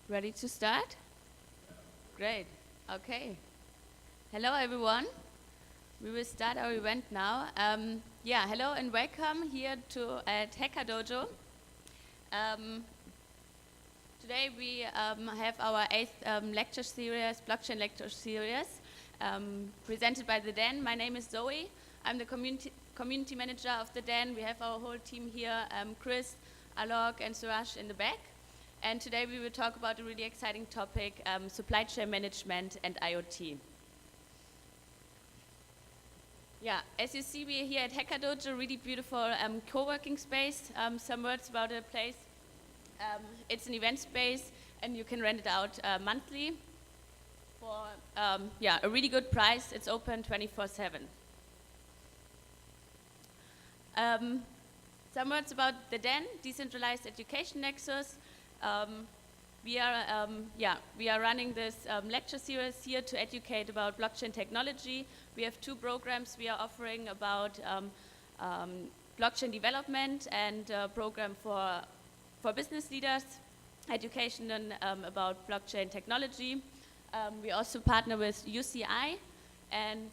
Ready to start? Great. Okay. Hello, everyone. We will start our event now. Hello and welcome here at Hacker Dojo. Today we have our 8th lecture series, blockchain lecture series, presented by the Den. My name is Zoe. I'm the community manager of the Den. We have our whole team here, Chris, Alok, and Suraj in the back. And today we will talk about a really exciting topic, supply chain management and IoT. Yeah, as you see, we are here at Hacker Dojo, a really beautiful co-working space. Some words about the place. It's an event space, and you can rent it out monthly for a really good price. It's open 24/7. Some words about the Den, Decentralized Education Nexus. We are running this lecture series here to educate about blockchain technology. We have 2 programs we are offering about blockchain development and a program for business leaders, education about blockchain technology. We also partner with UCI and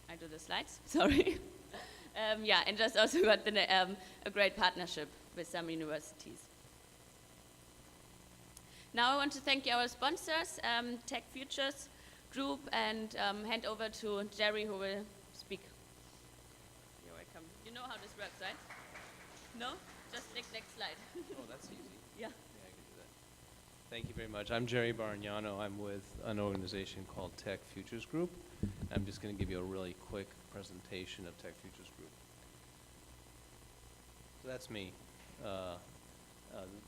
I do the slides, sorry. And just also got a great partnership with some universities. Now I want to thank our sponsors, Tech Futures Group, and hand over to Jerry, who will speak. You're welcome. You know how this works, right? No? Just click next slide. Oh, that's easy. Yeah. Yeah, I can do that. Thank you very much. I'm Jerry Barignano. I'm with an organization called Tech Futures Group. I'm just going to give you a really quick presentation of Tech Futures Group. So that's me. A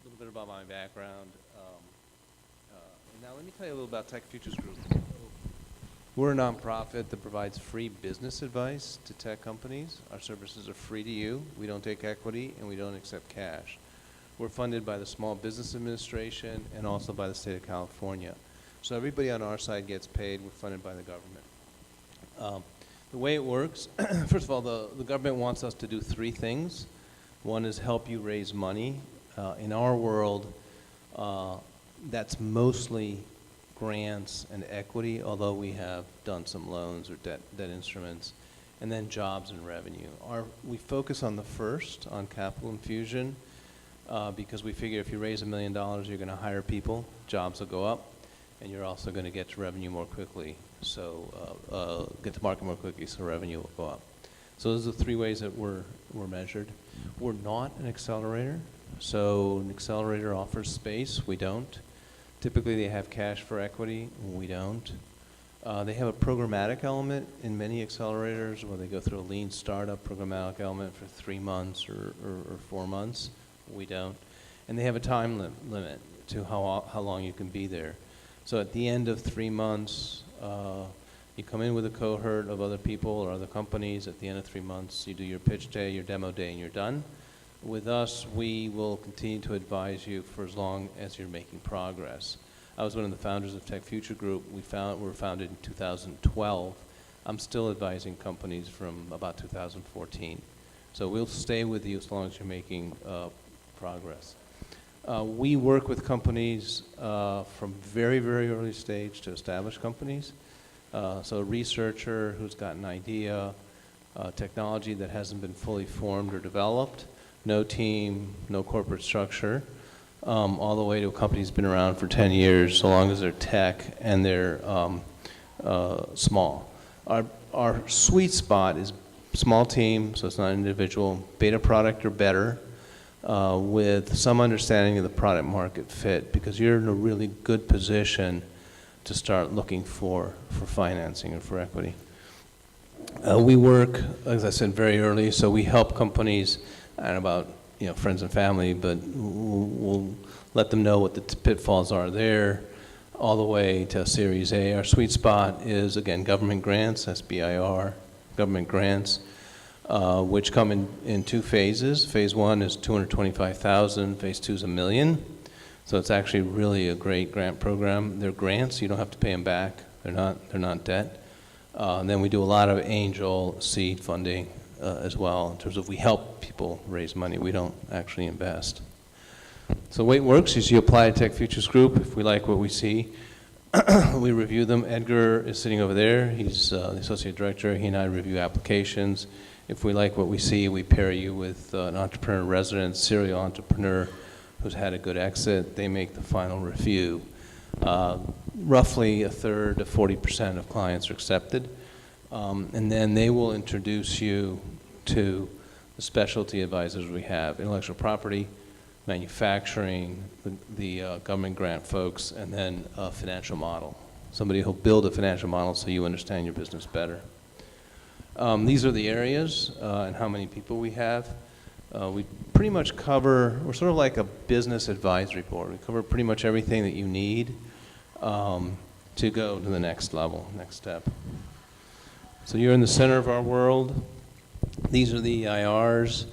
little bit about my background. Now let me tell you a little about Tech Futures Group. We're a nonprofit that provides free business advice to tech companies. Our services are free to you. We don't take equity and we don't accept cash. We're funded by the Small Business Administration and also by the state of California. So everybody on our side gets paid. We're funded by the government. The way it works, first of all, the government wants us to do 3 things. One is help you raise money. In our world, that's mostly grants and equity, although we have done some loans or debt instruments, and then jobs and revenue. We focus on the first, on capital infusion, because we figure if you raise $1 million, you're going to hire people, jobs will go up, and you're also going to get to revenue more quickly, so get to market more quickly, so revenue will go up. So those are the 3 ways that we're measured. We're not an accelerator. So an accelerator offers space, we don't. Typically they have cash for equity, we don't. They have a programmatic element in many accelerators where they go through a lean startup programmatic element for 3 months or 4 months, we don't. And they have a time limit to how long you can be there. So at the end of 3 months, you come in with a cohort of other people or other companies. At the end of 3 months, you do your pitch day, your demo day, and you're done. With us, we will continue to advise you for as long as you're making progress. I was one of the founders of Tech Future Group. We were founded in 2012. I'm still advising companies from about 2014. So we'll stay with you as long as you're making progress. We work with companies from very, very early stage to established companies. So a researcher who's got an idea, technology that hasn't been fully formed or developed, no team, no corporate structure, all the way to a company that's been around for 10 years, so long as they're tech and they're small. Our sweet spot is small team, so it's not individual, beta product or better, with some understanding of the product market fit, because you're in a really good position to start looking for financing or for equity. We work, as I said, very early, so we help companies, and about friends and family, but we'll let them know what the pitfalls are there, all the way to Series A. Our sweet spot is, again, government grants, SBIR, government grants, which come in 2 phases. Phase 1 is $225,000, phase 2 is $1 million. So it's actually really a great grant program. They're grants, you don't have to pay them back. They're not debt. And then we do a lot of angel seed funding as well, in terms of we help people raise money. We don't actually invest. So the way it works is you apply to Tech Futures Group. If we like what we see, we review them. Edgar is sitting over there. He's the associate director. He and I review applications. If we like what we see, we pair you with an entrepreneur resident, serial entrepreneur who's had a good exit. They make the final review. Roughly a third to 40% of clients are accepted. And then they will introduce you to the specialty advisors we have, intellectual property, manufacturing, the government grant folks, and then a financial model. Somebody who'll build a financial model so you understand your business better. These are the areas and how many people we have. We pretty much cover, we're sort of like a business advisory board. We cover pretty much everything that you need to go to the next level, next step. So you're in the center of our world. These are the EIRs.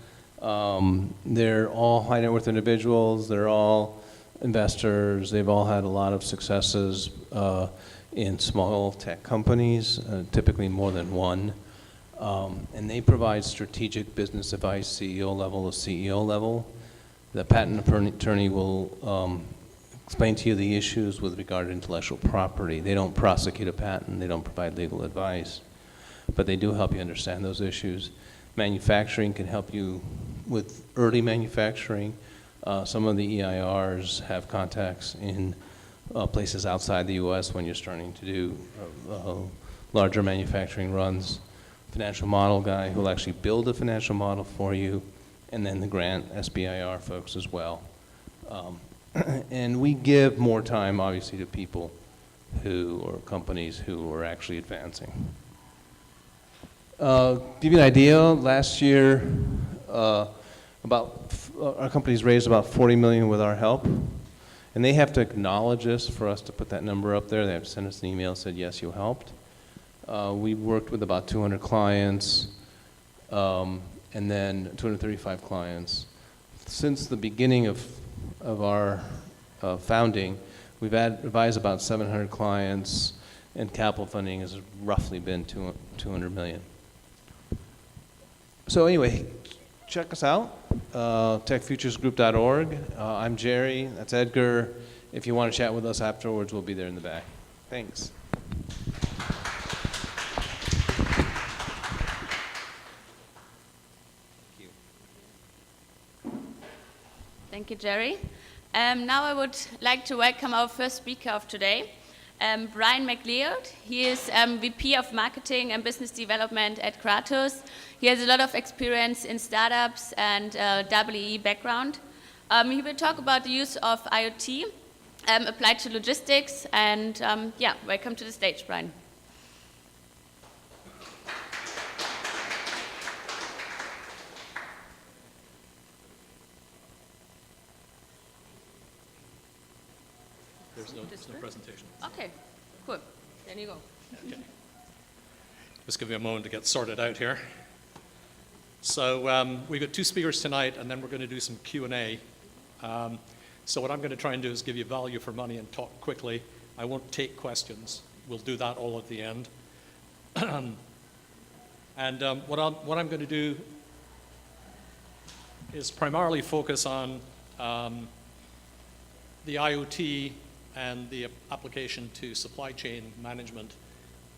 They're all high net worth individuals. They're all investors. They've all had a lot of successes in small tech companies, typically more than one. And they provide strategic business advice, CEO level to CEO level. The patent attorney will explain to you the issues with regard to intellectual property. They don't prosecute a patent. They don't provide legal advice. But they do help you understand those issues. Manufacturing can help you with early manufacturing. Some of the EIRs have contacts in places outside the U.S. when you're starting to do larger manufacturing runs. Financial model guy who will actually build a financial model for you, and then the grant SBIR folks as well. And we give more time, obviously, to people or companies who are actually advancing. Give you an idea, last year, our company's raised about $40 million with our help. And they have to acknowledge this for us to put that number up there. They have to send us an email that said, yes, you helped. We worked with about 200 clients, and then 235 clients. Since the beginning of our founding, we've advised about 700 clients, and capital funding has roughly been 200 million. So anyway, check us out, techfuturesgroup.org. I'm Jerry, that's Edgar. If you want to chat with us afterwards, we'll be there in the back. Thanks. Thank you, Jerry. Now I would like to welcome our first speaker of today, Brian McLeod. He is VP of Marketing and Business Development at Cratus. He has a lot of experience in startups and WE background. He will talk about the use of IoT applied to logistics. And yeah, welcome to the stage, Brian. There's no presentation. Okay, cool. There you go. Okay. Just give me a moment to get sorted out here. So we've got two speakers tonight, and then we're going to do some Q&A. So what I'm going to try and do is give you value for money and talk quickly. I won't take questions. We'll do that all at the end. And what I'm going to do is primarily focus on the IoT and the application to supply chain management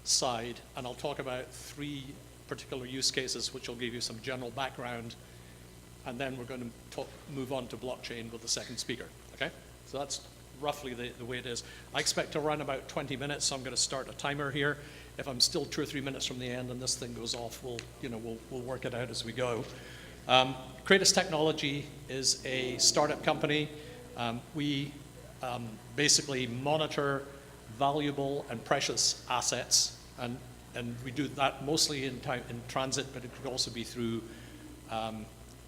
side. And I'll talk about three particular use cases, which will give you some general background. And then we're going to move on to blockchain with the second speaker. Okay? So that's roughly the way it is. I expect to run about 20 minutes, so I'm going to start a timer here. If I'm still 2 or 3 minutes from the end and this thing goes off, we'll work it out as we go. Cratus Technology is a startup company. We basically monitor valuable and precious assets, and we do that mostly in transit, but it could also be through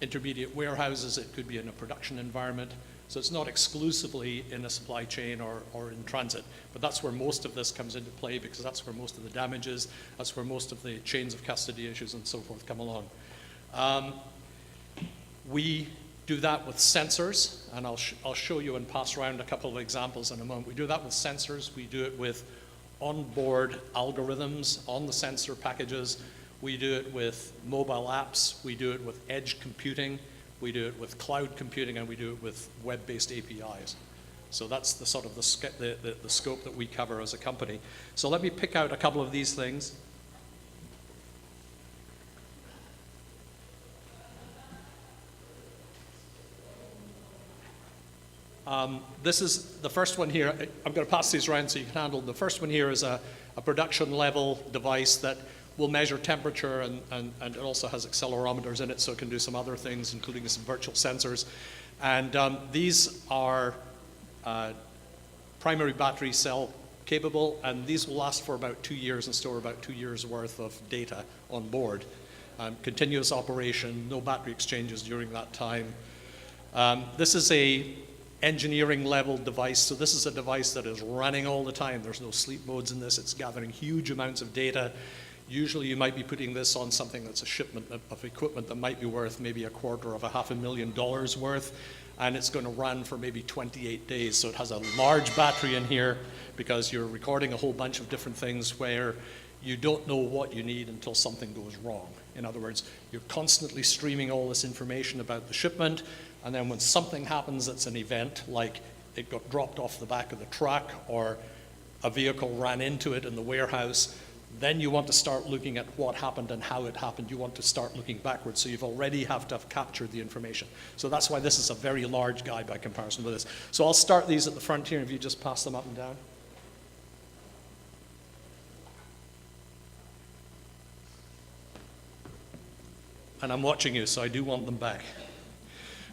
intermediate warehouses. It could be in a production environment. So it's not exclusively in a supply chain or in transit, but that's where most of this comes into play, because that's where most of the damage is. That's where most of the chains of custody issues and so forth come along. We do that with sensors, and I'll show you and pass around a couple of examples in a moment. We do that with sensors. We do it with onboard algorithms on the sensor packages. We do it with mobile apps. We do it with edge computing. we do it with cloud computing, and we do it with web-based APIs. So that's the sort of the scope that we cover as a company. So let me pick out a couple of these things. This is the first one here. I'm going to pass these around so you can handle them. The first one here is a production level device that will measure temperature, and it also has accelerometers in it, so it can do some other things, including some virtual sensors. And these are primary battery cell capable, and these will last for about 2 years and store about 2 years worth of data on board. Continuous operation, no battery exchanges during that time. This is a engineering level device. So this is a device that is running all the time. There's no sleep modes in this. It's gathering huge amounts of data. Usually you might be putting this on something that's a shipment of equipment that might be worth maybe $250,000 worth, and it's going to run for maybe 28 days. So it has a large battery in here because you're recording a whole bunch of different things where you don't know what you need until something goes wrong. In other words, you're constantly streaming all this information about the shipment, and then when something happens that's an event, like it got dropped off the back of the truck or a vehicle ran into it in the warehouse, then you want to start looking at what happened and how it happened. You want to start looking backwards, so you've already have to have captured the information. So that's why this is a very large guy by comparison with this. So I'll start these at the front here, if you just pass them up and down. And I'm watching you, so I do want them back.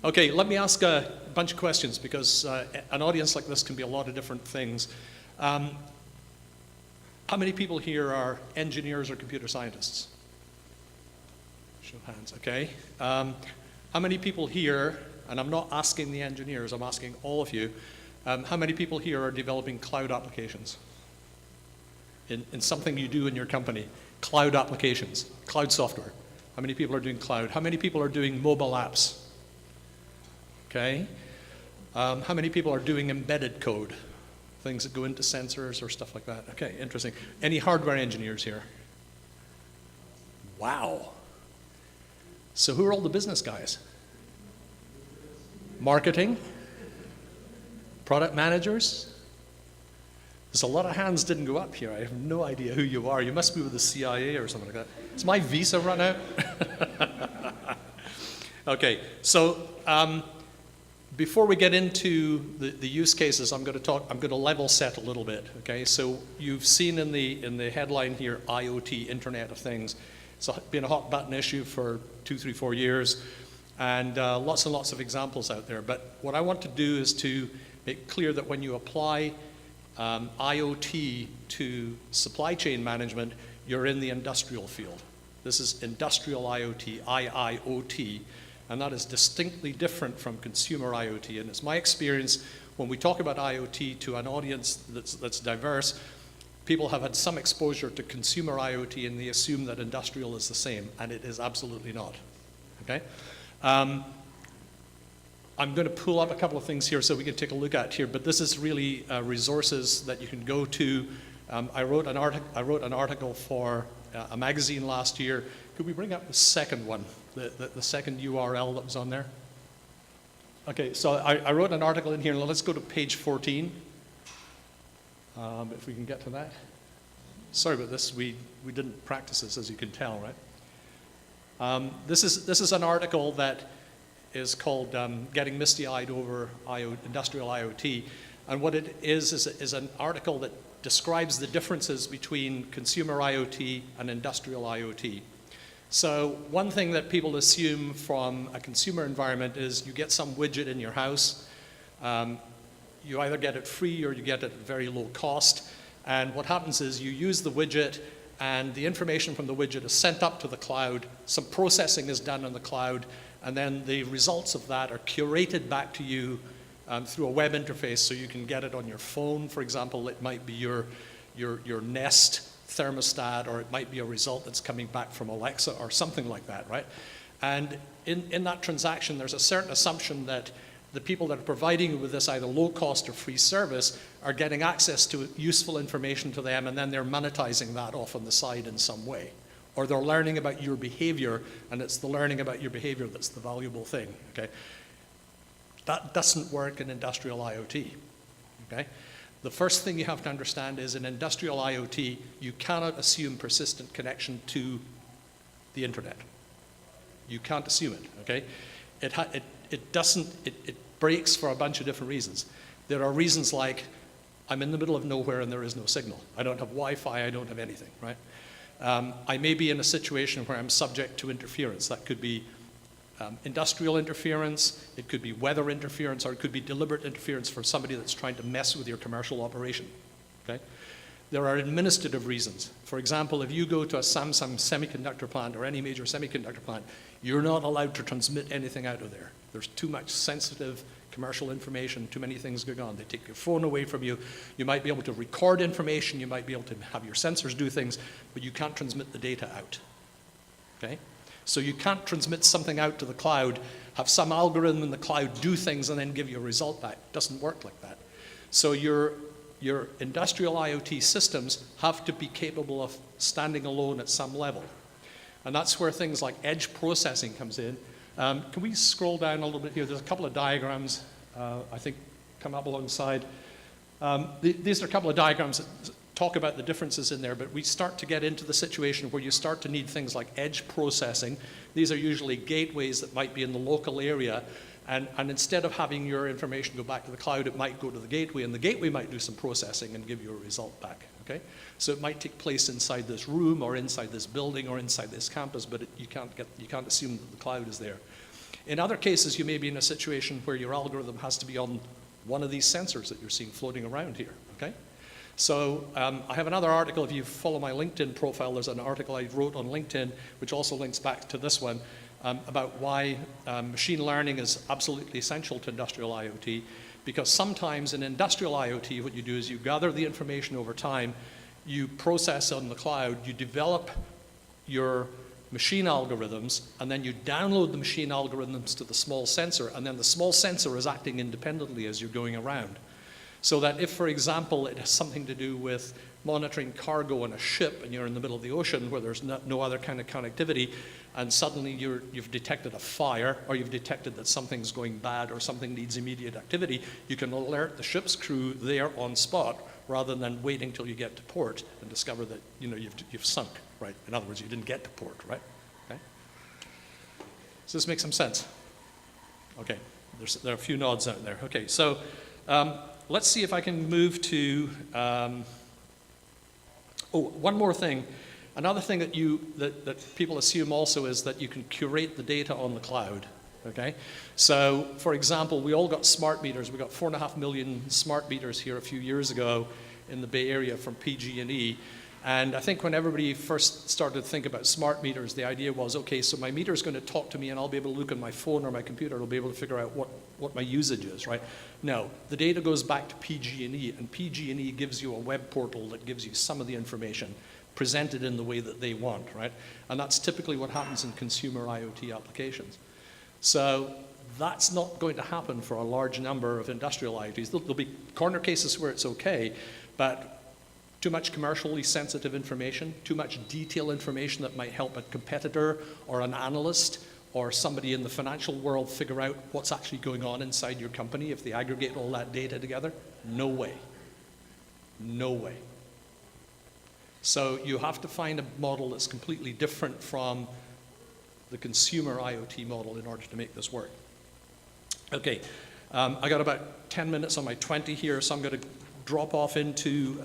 Okay, let me ask a bunch of questions, because an audience like this can be a lot of different things. How many people here are engineers or computer scientists? Show of hands, okay. How many people here, and I'm not asking the engineers, I'm asking all of you, how many people here are developing cloud applications? In something you do in your company, cloud applications, cloud software. How many people are doing cloud? How many people are doing mobile apps? Okay. How many people are doing embedded code? Things that go into sensors or stuff like that. Okay, interesting. Any hardware engineers here? Wow. So who are all the business guys? Marketing? Product managers? There's a lot of hands didn't go up here. I have no idea who you are. You must be with the CIA or something like that. Is my visa run out? Okay, so before we get into the use cases, I'm going to level set a little bit. Okay, so you've seen in the headline here, IOT, Internet of Things. It's been a hot button issue for 2, 3, 4 years, and lots of examples out there. But what I want to do is to make clear that when you apply IoT to supply chain management, you're in the industrial field. This is industrial IoT, IIoT, and that is distinctly different from consumer IoT. And it's my experience when we talk about IoT to an audience that's diverse, people have had some exposure to consumer IoT and they assume that industrial is the same, and it is absolutely not. Okay? I'm going to pull up a couple of things here so we can take a look at here, but this is really resources that you can go to. I wrote an article for a magazine last year. Could we bring up the second one, the second URL that was on there? Okay, so I wrote an article in here. Let's go to page 14, if we can get to that. Sorry about this. We didn't practice this, as you can tell, right? This is an article that is called Getting Misty-Eyed Over Industrial IoT. And what it is an article that describes the differences between consumer IoT and industrial IoT. So one thing that people assume from a consumer environment is you get some widget in your house. You either get it free or you get it at very low cost. And what happens is you use the widget, and the information from the widget is sent up to the cloud. Some processing is done on the cloud, and then the results of that are curated back to you through a web interface, so you can get it on your phone. For example, it might be your Nest thermostat, or it might be a result that's coming back from Alexa or something like that, right? And in that transaction, there's a certain assumption that the people that are providing you with this either low cost or free service are getting access to useful information to them, and then they're monetizing that off on the side in some way. or they're learning about your behavior, and it's the learning about your behavior that's the valuable thing, okay? That doesn't work in industrial IoT, okay? The first thing you have to understand is in industrial IoT, you cannot assume persistent connection to the internet. You can't assume it, okay? It breaks for a bunch of different reasons. There are reasons like, I'm in the middle of nowhere and there is no signal. I don't have Wi-Fi, I don't have anything, right? I may be in a situation where I'm subject to interference. That could be industrial interference, it could be weather interference, or it could be deliberate interference for somebody that's trying to mess with your commercial operation, okay? There are administrative reasons. For example, if you go to a Samsung semiconductor plant or any major semiconductor plant, you're not allowed to transmit anything out of there. There's too much sensitive commercial information, too many things going on. They take your phone away from you. You might be able to record information, you might be able to have your sensors do things, but you can't transmit the data out, okay? So you can't transmit something out to the cloud, have some algorithm in the cloud do things and then give you a result back. It doesn't work like that. So your industrial IoT systems have to be capable of standing alone at some level. And that's where things like edge processing comes in. Can we scroll down a little bit here? There's a couple of diagrams, I think, come up alongside. These are a couple of diagrams that talk about the differences in there, but we start to get into the situation where you start to need things like edge processing. These are usually gateways that might be in the local area, and instead of having your information go back to the cloud, it might go to the gateway, and the gateway might do some processing and give you a result back, okay? So it might take place inside this room, or inside this building, or inside this campus, but you can't assume that the cloud is there. In other cases, you may be in a situation where your algorithm has to be on one of these sensors that you're seeing floating around here, okay? So I have another article. If you follow my LinkedIn profile, there's an article I wrote on LinkedIn, which also links back to this one, about why machine learning is absolutely essential to industrial IoT, because sometimes in industrial IoT, what you do is you gather the information over time, you process on the cloud, you develop your machine algorithms, and then you download the machine algorithms to the small sensor, and then the small sensor is acting independently as you're going around. So that if, for example, it has something to do with monitoring cargo on a ship and you're in the middle of the ocean where there's no other kind of connectivity, and suddenly you've detected a fire, or you've detected that something's going bad or something needs immediate activity, you can alert the ship's crew there on spot rather than waiting till you get to port and discover that you've sunk, right? In other words, you didn't get to port, right? Okay. Does this make some sense? Okay, there are a few nods out there. Okay, so let's see if I can move to, one more thing. Another thing that people assume also is that you can curate the data on the cloud, okay? So, for example, we all got smart meters. We got 4.5 million smart meters here a few years ago in the Bay Area from PG&E. And I think when everybody first started to think about smart meters, the idea was, okay, so my meter is going to talk to me and I'll be able to look on my phone or my computer, I'll be able to figure out what my usage is, right? No, the data goes back to PG&E, and PG&E gives you a web portal that gives you some of the information presented in the way that they want, right? And that's typically what happens in consumer IoT applications. So that's not going to happen for a large number of industrial IoTs. There'll be corner cases where it's okay, but too much commercially sensitive information, too much detailed information that might help a competitor or an analyst or somebody in the financial world figure out what's actually going on inside your company if they aggregate all that data together. No way. No way. So you have to find a model that's completely different from the consumer IoT model in order to make this work. Okay, I got about 10 minutes on my 20 here, so I'm going to drop off into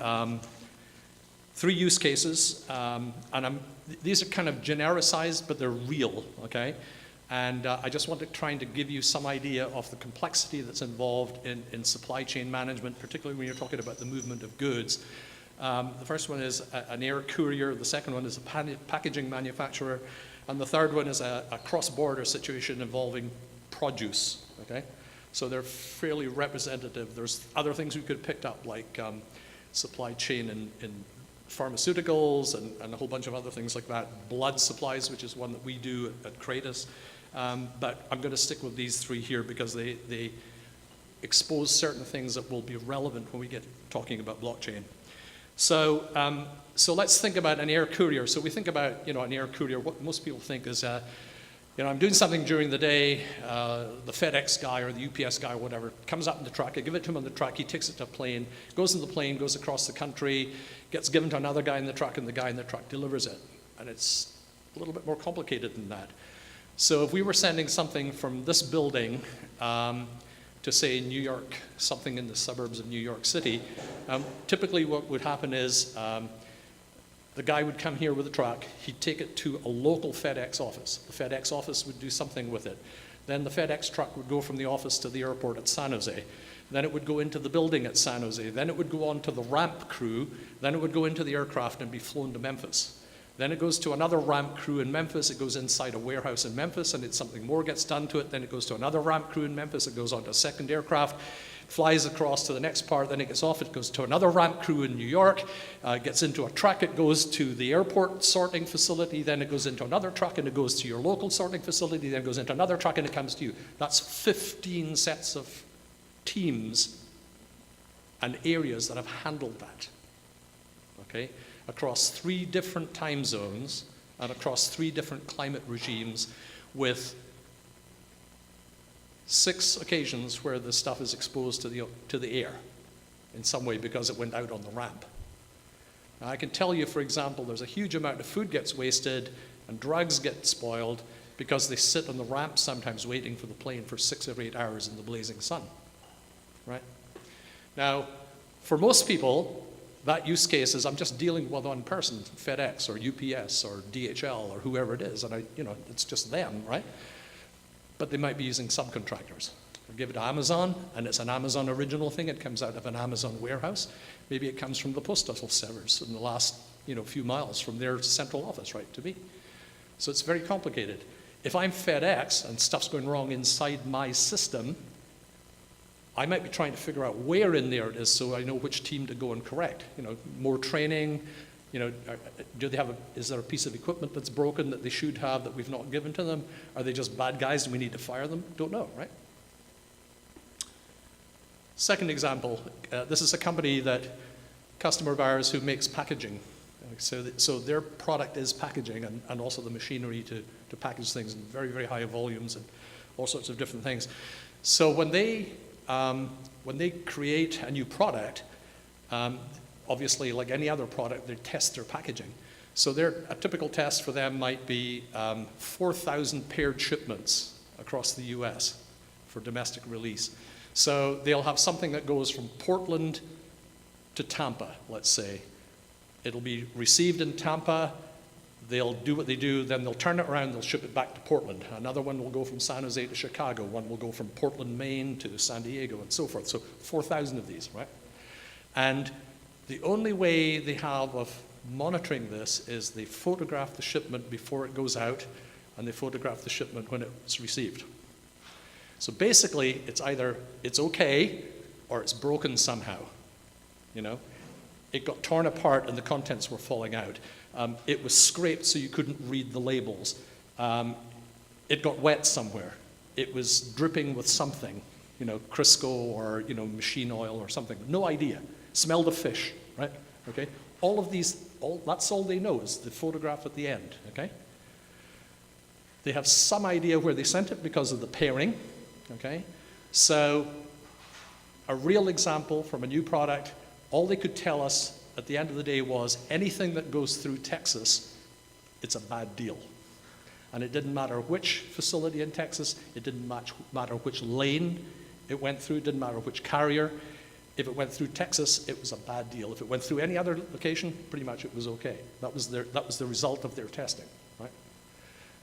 3 use cases, and these are kind of genericized, but they're real, okay? And I just want to try to give you some idea of the complexity that's involved in supply chain management, particularly when you're talking about the movement of goods. The first one is an air courier, the second one is a packaging manufacturer, and the third one is a cross-border situation involving produce, okay? So they're fairly representative. There's other things we could have picked up, like supply chain in pharmaceuticals and a whole bunch of other things like that. Blood supplies, which is one that we do at Cratus. But I'm going to stick with these 3 here because they expose certain things that will be relevant when we get talking about blockchain. So, so let's think about an air courier. So we think about, an air courier. What most people think is, I'm doing something during the day. The FedEx guy or the UPS guy or whatever comes up in the truck. I give it to him on the truck. He takes it to a plane, goes in the plane, goes across the country, gets given to another guy in the truck, and the guy in the truck delivers it. And it's a little bit more complicated than that. So if we were sending something from this building to, say, New York, something in the suburbs of New York City, typically what would happen is the guy would come here with a truck. He'd take it to a local FedEx office. The FedEx office would do something with it. Then the FedEx truck would go from the office to the airport at San Jose. Then it would go into the building at San Jose. Then it would go on to the ramp crew. Then it would go into the aircraft and be flown to Memphis. Then it goes to another ramp crew in Memphis. It goes inside a warehouse in Memphis, and something more gets done to it. Then it goes to another ramp crew in Memphis. It goes on to a second aircraft, flies across to the next part. Then it gets off. It goes to another ramp crew in New York, gets into a truck. It goes to the airport sorting facility. Then it goes into another truck, and it goes to your local sorting facility. Then it goes into another truck, and it comes to you. That's 15 sets of teams and areas that have handled that, okay? Across 3 different time zones and across 3 different climate regimes, with 6 occasions where the stuff is exposed to the air in some way because it went out on the ramp. Now, I can tell you, for example, there's a huge amount of food gets wasted and drugs get spoiled because they sit on the ramp sometimes waiting for the plane for 6 or 8 hours in the blazing sun, right? Now, for most people, that use case is I'm just dealing with one person, FedEx or UPS or DHL or whoever it is, and it's just them, right? But they might be using subcontractors. Or give it to Amazon, and it's an Amazon original thing. It comes out of an Amazon warehouse. Maybe it comes from the post office servers in the last few miles from their central office right to me. So it's very complicated. If I'm FedEx and stuff's going wrong inside my system, I might be trying to figure out where in there it is so I know which team to go and correct. More training. Is there a piece of equipment that's broken that they should have that we've not given to them? Are they just bad guys and we need to fire them? Don't know, right? Second example, this is a company customer of ours who makes packaging. So their product is packaging and also the machinery to package things in very, very high volumes and all sorts of different things. So when they create a new product, obviously, like any other product, they test their packaging. So a typical test for them might be 4,000 paired shipments across the US for domestic release. So they'll have something that goes from Portland to Tampa, let's say. It'll be received in Tampa. They'll do what they do, then they'll turn it around, they'll ship it back to Portland. Another one will go from San Jose to Chicago. One will go from Portland, Maine to San Diego, and so forth. So 4,000 of these, right? And the only way they have of monitoring this is they photograph the shipment before it goes out, and they photograph the shipment when it's received. So basically, it's either it's okay or it's broken somehow. It got torn apart and the contents were falling out. It was scraped so you couldn't read the labels. It got wet somewhere. It was dripping with something, Crisco or machine oil or something. No idea. Smelled of fish, right? Okay. All of these, that's all they know is the photograph at the end. Okay. They have some idea where they sent it because of the pairing. Okay. So a real example from a new product. All they could tell us at the end of the day was anything that goes through Texas, it's a bad deal. And it didn't matter which facility in Texas, it didn't matter which lane it went through, it didn't matter which carrier. If it went through Texas, it was a bad deal. If it went through any other location, pretty much it was okay. That was the result of their testing, right?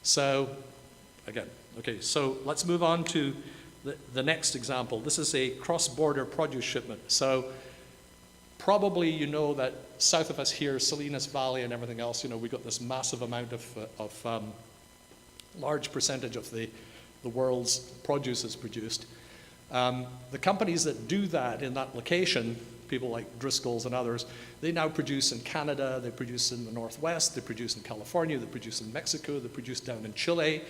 So, again, okay, so let's move on to the next example. This is a cross-border produce shipment. So, probably you know that south of us here, Salinas Valley and everything else, we got this massive amount of large percentage of the world's produce is produced. The companies that do that in that location, people like Driscoll's and others, they now produce in Canada, they produce in the Northwest, they produce in California, they produce in Mexico, they produce down in Chile.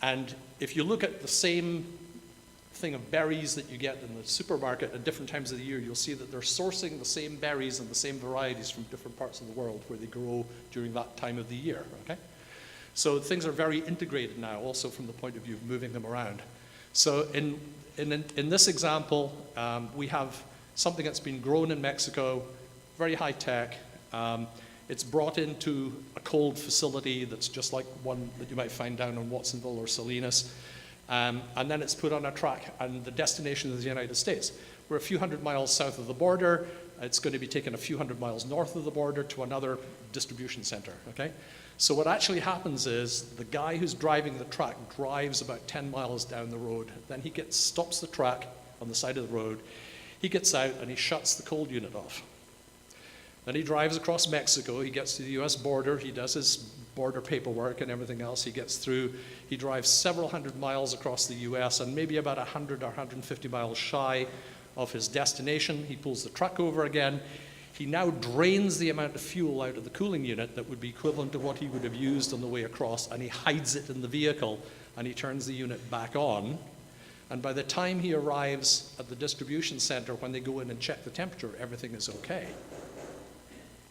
And if you look at the same thing of berries that you get in the supermarket at different times of the year, you'll see that they're sourcing the same berries and the same varieties from different parts of the world where they grow during that time of the year, okay? So things are very integrated now, also from the point of view of moving them around. So in this example, we have something that's been grown in Mexico, very high tech. It's brought into a cold facility that's just like one that you might find down in Watsonville or Salinas. And then it's put on a truck, and the destination is the United States. We're a few hundred miles south of the border. It's going to be taken a few hundred miles north of the border to another distribution center, okay? So what actually happens is the guy who's driving the truck drives about 10 miles down the road. Then he stops the truck on the side of the road. He gets out and he shuts the cold unit off. Then he drives across Mexico. He gets to the US border. He does his border paperwork and everything else. He gets through. He drives several hundred miles across the US and maybe about 100 or 150 miles shy of his destination. He pulls the truck over again. He now drains the amount of fuel out of the cooling unit that would be equivalent to what he would have used on the way across, and he hides it in the vehicle, and he turns the unit back on. And by the time he arrives at the distribution center, when they go in and check the temperature, everything is okay.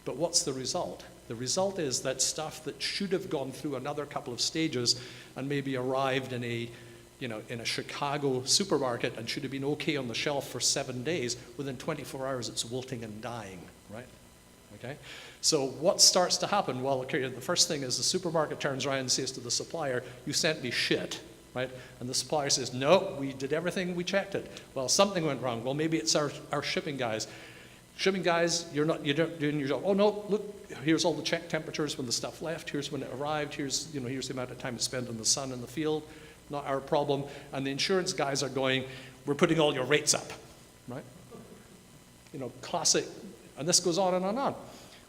But what's the result? The result is that stuff that should have gone through another couple of stages and maybe arrived in a Chicago supermarket and should have been okay on the shelf for 7 days, within 24 hours it's wilting and dying, right? Okay? So what starts to happen? Well, okay, the first thing is the supermarket turns around and says to the supplier, "You sent me shit," right? And the supplier says, "No, we did everything, we checked it." Well, something went wrong. Well, maybe it's our shipping guys. Shipping guys, you're not doing your job. Oh no, look, here's all the check temperatures when the stuff left, here's when it arrived, here's the amount of time it spent in the sun in the field. Not our problem. And the insurance guys are going, "We're putting all your rates up," right? Classic. And this goes on and on and on.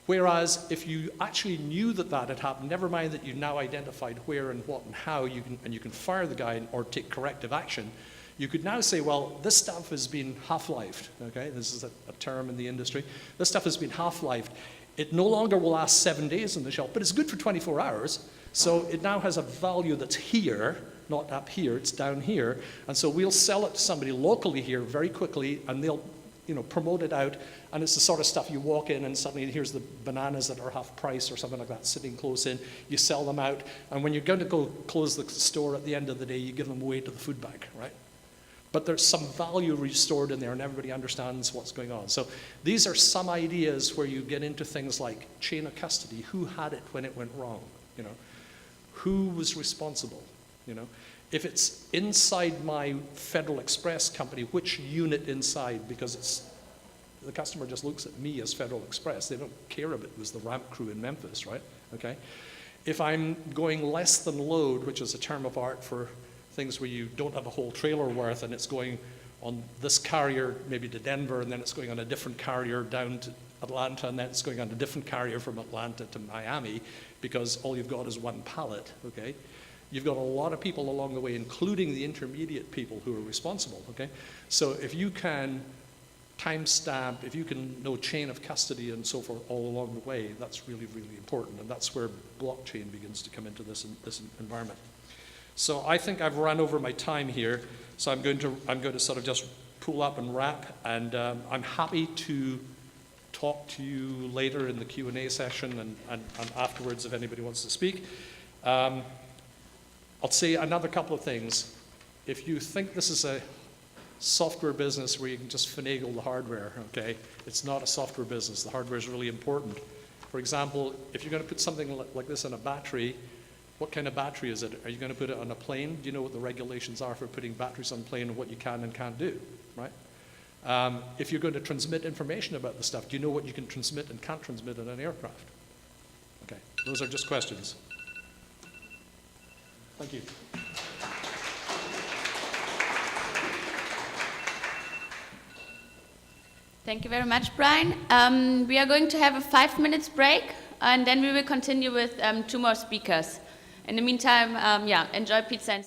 Whereas if you actually knew that that had happened, never mind that you now identified where and what and how, you can fire the guy or take corrective action, you could now say, well, this stuff has been half-lifed, okay? This is a term in the industry. This stuff has been half-lifed. It no longer will last 7 days on the shelf, but it's good for 24 hours. So it now has a value that's here, not up here, it's down here. And so we'll sell it to somebody locally here very quickly, and they'll promote it out. And it's the sort of stuff you walk in and suddenly here's the bananas that are half price or something like that sitting close in. You sell them out. And when you're going to go close the store at the end of the day, you give them away to the food bank, right? But there's some value restored in there and everybody understands what's going on. So these are some ideas where you get into things like chain of custody. Who had it when it went wrong? Who was responsible? If it's inside my Federal Express company, which unit inside? Because the customer just looks at me as Federal Express. They don't care if it was the ramp crew in Memphis, right? Okay. If I'm going less than load, which is a term of art for things where you don't have a whole trailer worth and it's going on this carrier maybe to Denver, and then it's going on a different carrier down to Atlanta, and then it's going on a different carrier from Atlanta to Miami, because all you've got is one pallet, okay? You've got a lot of people along the way, including the intermediate people who are responsible, okay? So if you can timestamp, if you can know chain of custody and so forth all along the way, that's really, really important, and that's where blockchain begins to come into this environment. So I think I've run over my time here, so I'm going to sort of just pull up and wrap, and I'm happy to talk to you later in the Q&A session and afterwards if anybody wants to speak. I'll say another couple of things. If you think this is a software business where you can just finagle the hardware, okay, it's not a software business. The hardware is really important. For example, if you're going to put something like this on a battery, what kind of battery is it? Are you going to put it on a plane? Do you know what the regulations are for putting batteries on a plane and what you can and can't do, right? If you're going to transmit information about the stuff, do you know what you can transmit and can't transmit in an aircraft? Okay, those are just questions. Thank you. Thank you very much, Brian. We are going to have a 5 minutes break, and then we will continue with 2 more speakers. In the meantime, enjoy pizza and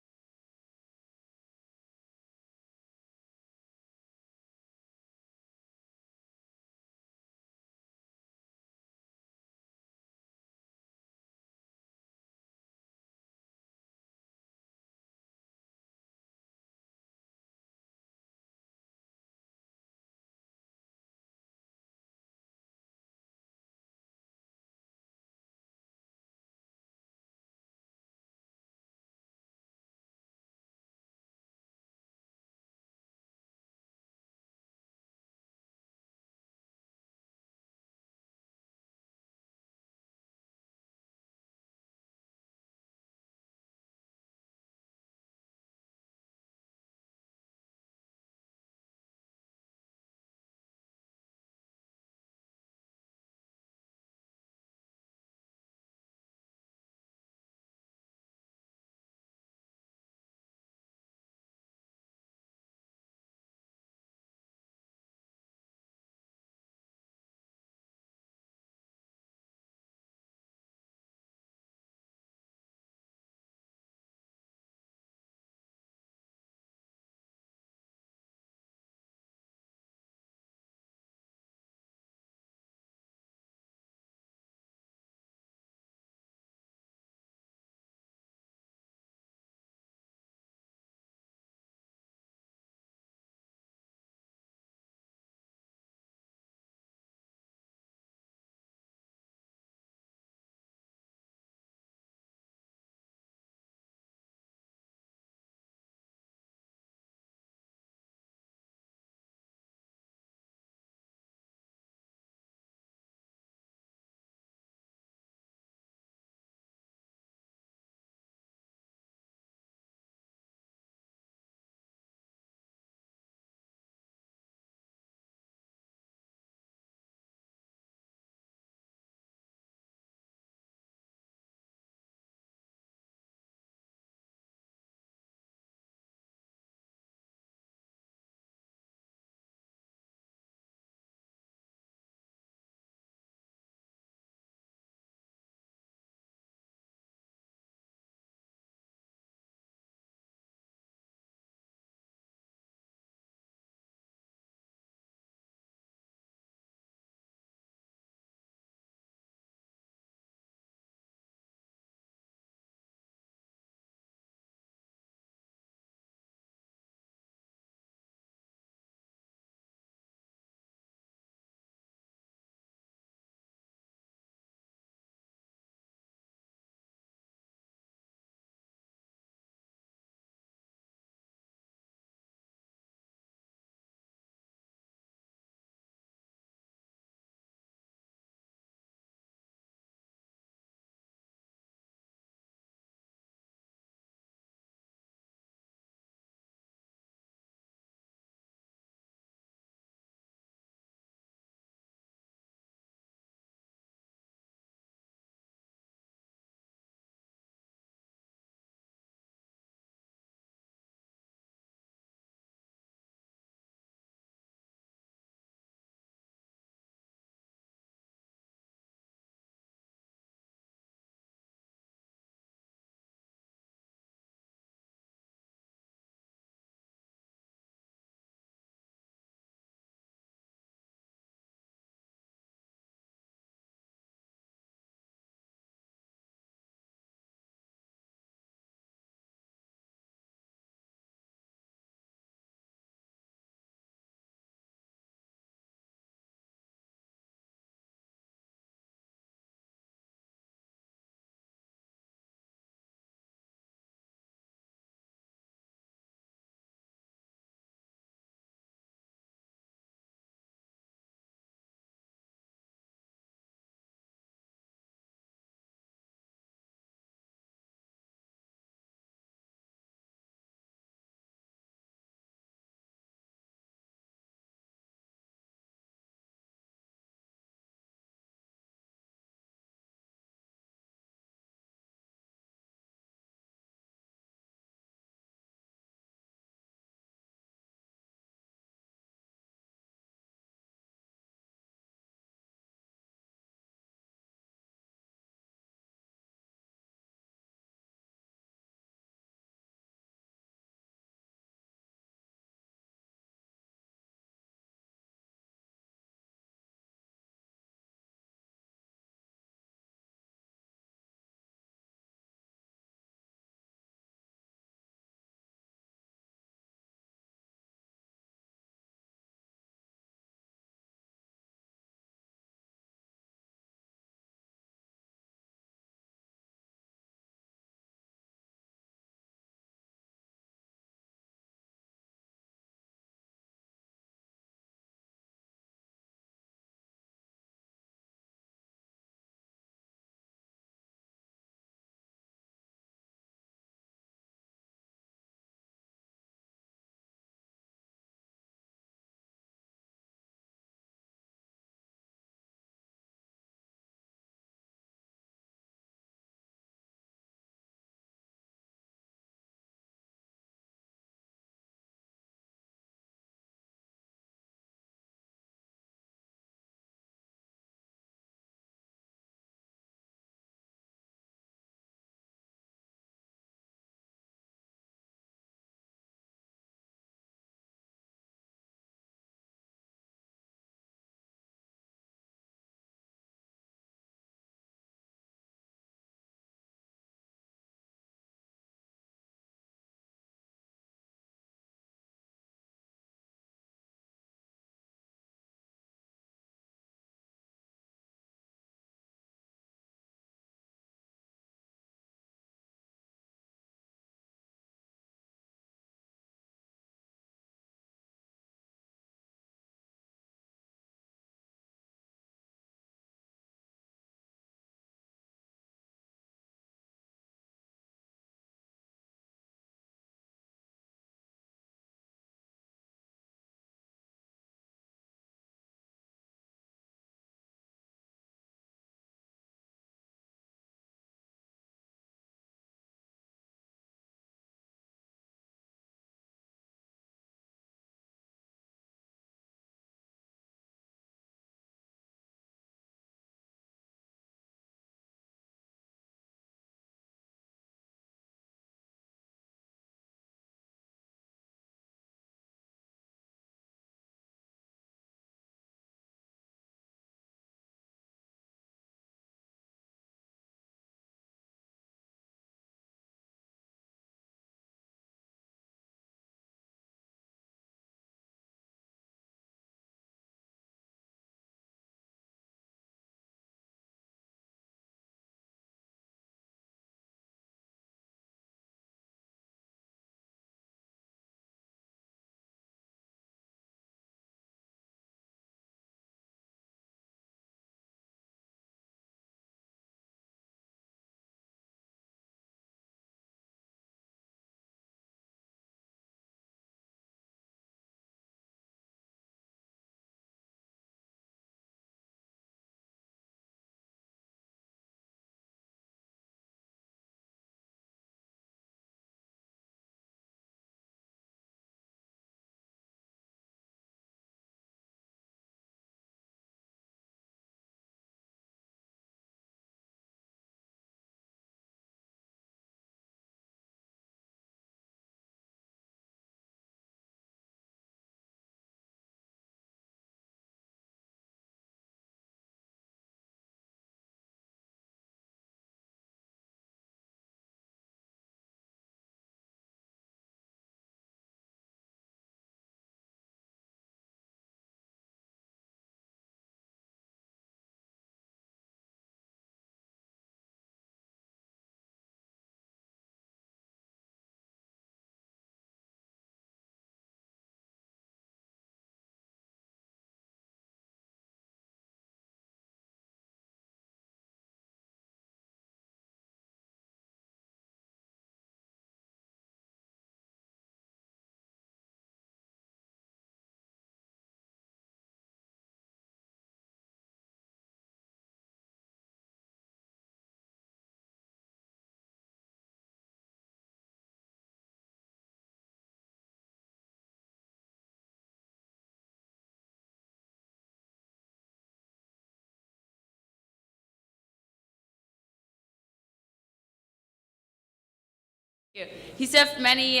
He served many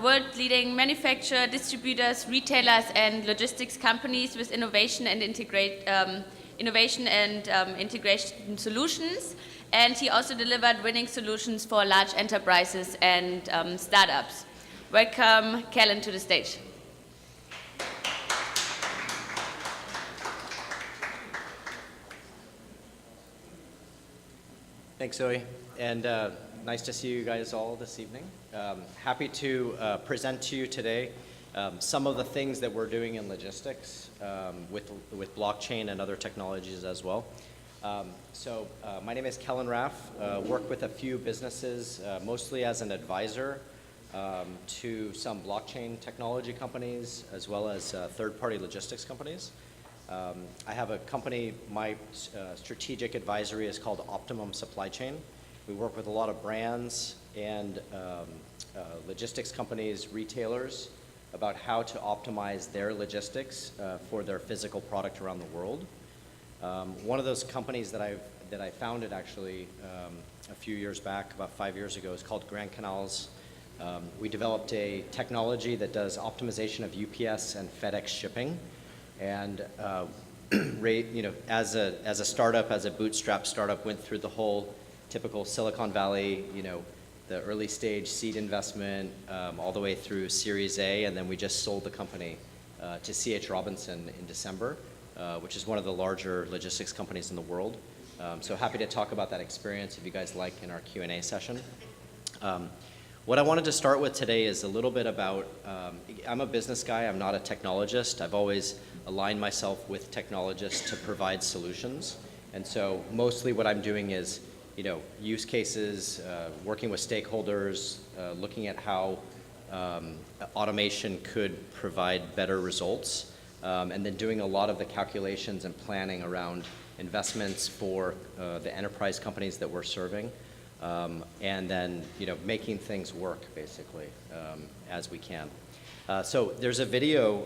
world-leading manufacturers, distributors, retailers, and logistics companies with innovation and integration solutions. And he also delivered winning solutions for large enterprises and startups. Welcome, Kelan, to the stage. Thanks, Zoe, and nice to see you guys all this evening. Happy to present to you today some of the things that we're doing in logistics with blockchain and other technologies as well. My name is Kelan Raph. Work with a few businesses, mostly as an advisor to some blockchain technology companies, as well as third-party logistics companies. I have a company, my strategic advisory is called Optimum Supply Chain. We work with a lot of brands and logistics companies, retailers, about how to optimize their logistics for their physical product around the world. One of those companies that I founded actually a few years back, about 5 years ago, is called Grand Canals. We developed a technology that does optimization of UPS and FedEx shipping. And as a startup, as a bootstrap startup, went through the whole typical Silicon Valley, the early stage seed investment, all the way through Series A, and then we just sold the company to C.H. Robinson in December, which is one of the larger logistics companies in the world. So happy to talk about that experience if you guys like in our Q&A session. What I wanted to start with today is a little bit about, I'm a business guy, I'm not a technologist. I've always aligned myself with technologists to provide solutions. And so mostly what I'm doing is, use cases, working with stakeholders, looking at how automation could provide better results, and then doing a lot of the calculations and planning around investments for the enterprise companies that we're serving. And then, making things work, basically, as we can. So there's a video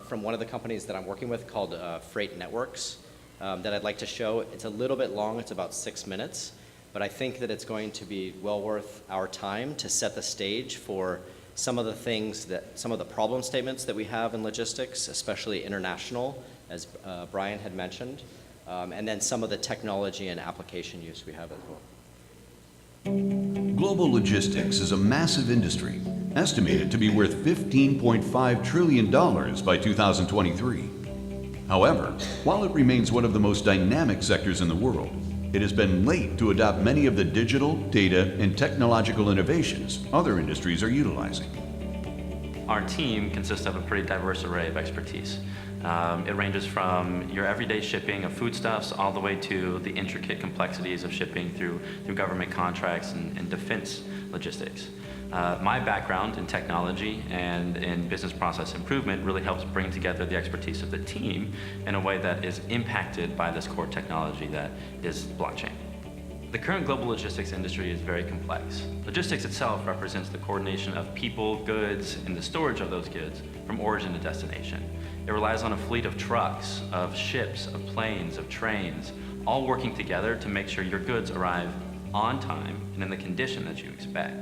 from one of the companies that I'm working with called Freight Networks that I'd like to show. It's a little bit long. It's about 6 minutes. But I think that it's going to be well worth our time to set the stage for some of the problem statements that we have in logistics, especially international, as Brian had mentioned, and then some of the technology and application use we have as well. Global logistics is a massive industry, estimated to be worth $15.5 trillion by 2023. However, while it remains one of the most dynamic sectors in the world, it has been late to adopt many of the digital, data, and technological innovations other industries are utilizing. Our team consists of a pretty diverse array of expertise. It ranges from your everyday shipping of foodstuffs all the way to the intricate complexities of shipping through government contracts and defense logistics. My background in technology and in business process improvement really helps bring together the expertise of the team in a way that is impacted by this core technology that is blockchain. The current global logistics industry is very complex. Logistics itself represents the coordination of people, goods, and the storage of those goods from origin to destination. It relies on a fleet of trucks, of ships, of planes, of trains, all working together to make sure your goods arrive on time and in the condition that you expect.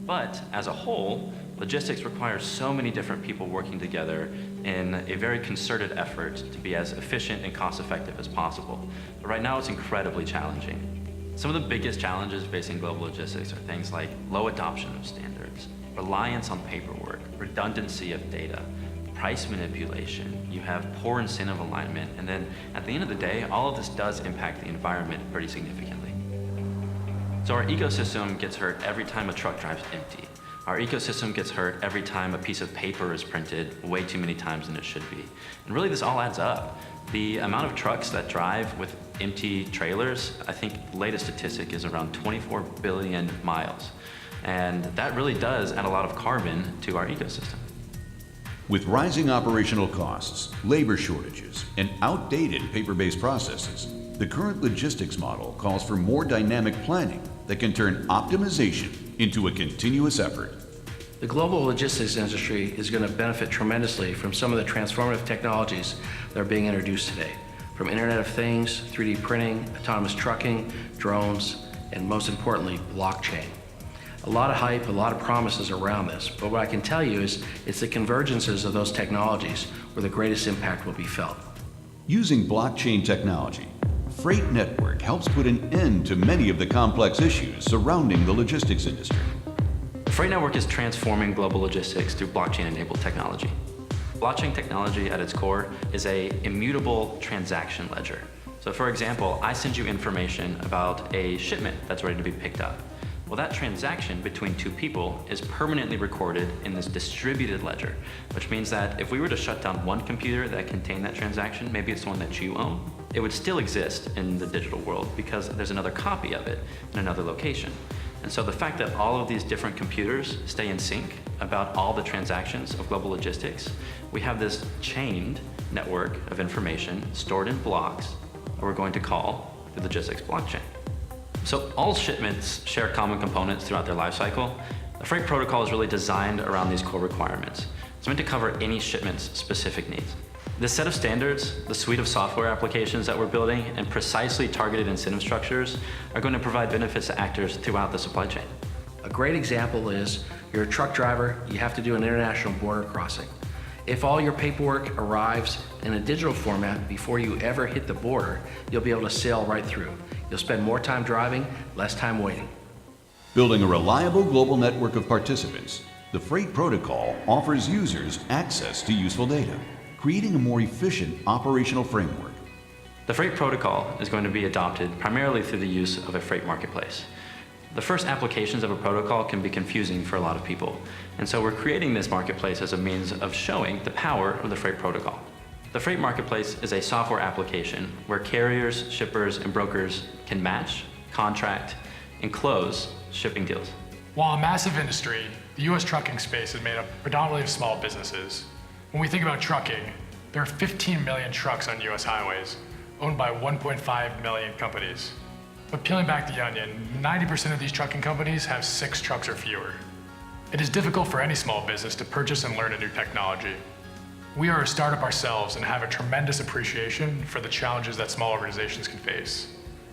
But as a whole, logistics requires so many different people working together in a very concerted effort to be as efficient and cost-effective as possible. But right now it's incredibly challenging. Some of the biggest challenges facing global logistics are things like low adoption of standards, reliance on paperwork, redundancy of data, price manipulation, you have poor incentive alignment, and then at the end of the day, all of this does impact the environment pretty significantly. So our ecosystem gets hurt every time a truck drives empty. Our ecosystem gets hurt every time a piece of paper is printed way too many times than it should be. And really this all adds up. The amount of trucks that drive with empty trailers, I think the latest statistic is around 24 billion miles. And that really does add a lot of carbon to our ecosystem. With rising operational costs, labor shortages, and outdated paper-based processes, the current logistics model calls for more dynamic planning that can turn optimization into a continuous effort. The global logistics industry is going to benefit tremendously from some of the transformative technologies that are being introduced today, from Internet of Things, 3D printing, autonomous trucking, drones, and most importantly, blockchain. A lot of hype, a lot of promises around this, but what I can tell you is it's the convergences of those technologies where the greatest impact will be felt. Using blockchain technology, Freight Network helps put an end to many of the complex issues surrounding the logistics industry. The Freight Network is transforming global logistics through blockchain-enabled technology. Blockchain technology at its core is an immutable transaction ledger. So for example, I send you information about a shipment that's ready to be picked up. Well, that transaction between two people is permanently recorded in this distributed ledger, which means that if we were to shut down one computer that contained that transaction, maybe it's the one that you own, it would still exist in the digital world because there's another copy of it in another location. And so the fact that all of these different computers stay in sync about all the transactions of global logistics, we have this chained network of information stored in blocks that we're going to call the logistics blockchain. So all shipments share common components throughout their life cycle. The Freight protocol is really designed around these core requirements. It's meant to cover any shipment's specific needs. This set of standards, the suite of software applications that we're building, and precisely targeted incentive structures are going to provide benefits to actors throughout the supply chain. A great example is you're a truck driver, you have to do an international border crossing. If all your paperwork arrives in a digital format before you ever hit the border, you'll be able to sail right through. You'll spend more time driving, less time waiting. Building a reliable global network of participants, the Freight protocol offers users access to useful data, creating a more efficient operational framework. The Freight protocol is going to be adopted primarily through the use of a freight marketplace. The first applications of a protocol can be confusing for a lot of people, and so we're creating this marketplace as a means of showing the power of the Freight protocol. The Freight marketplace is a software application where carriers, shippers, and brokers can match, contract, and close shipping deals. While a massive industry, the U.S. trucking space is made up predominantly of small businesses. When we think about trucking, there are 15 million trucks on U.S. highways, owned by 1.5 million companies. But peeling back the onion, 90% of these trucking companies have 6 trucks or fewer. It is difficult for any small business to purchase and learn a new technology. We are a startup ourselves and have a tremendous appreciation for the challenges that small organizations can face.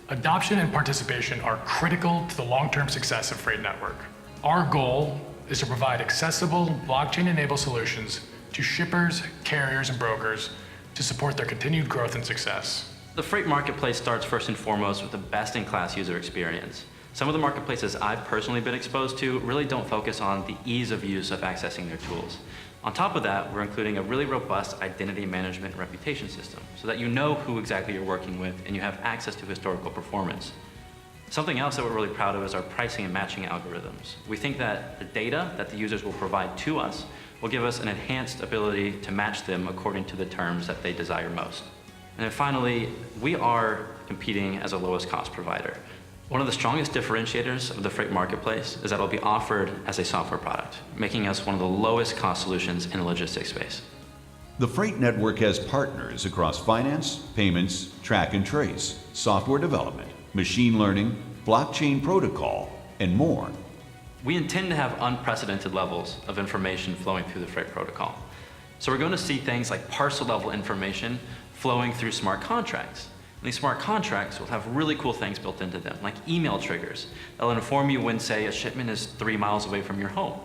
Adoption and participation are critical to the long-term success of Freight Network. Our goal is to provide accessible, blockchain-enabled solutions to shippers, carriers, and brokers to support their continued growth and success. The Freight marketplace starts first and foremost with a best-in-class user experience. Some of the marketplaces I've personally been exposed to really don't focus on the ease of use of accessing their tools. On top of that, we're including a really robust identity management reputation system so that you know who exactly you're working with and you have access to historical performance. Something else that we're really proud of is our pricing and matching algorithms. We think that the data that the users will provide to us will give us an enhanced ability to match them according to the terms that they desire most. And then finally, we are competing as a lowest cost provider. One of the strongest differentiators of the Freight marketplace is that it'll be offered as a software product, making us one of the lowest cost solutions in the logistics space. The Freight Network has partners across finance, payments, track and trace, software development, machine learning, blockchain protocol, and more. We intend to have unprecedented levels of information flowing through the Freight protocol. So we're going to see things like parcel level information flowing through smart contracts. And these smart contracts will have really cool things built into them, like email triggers. They'll inform you when, say, a shipment is 3 miles away from your home.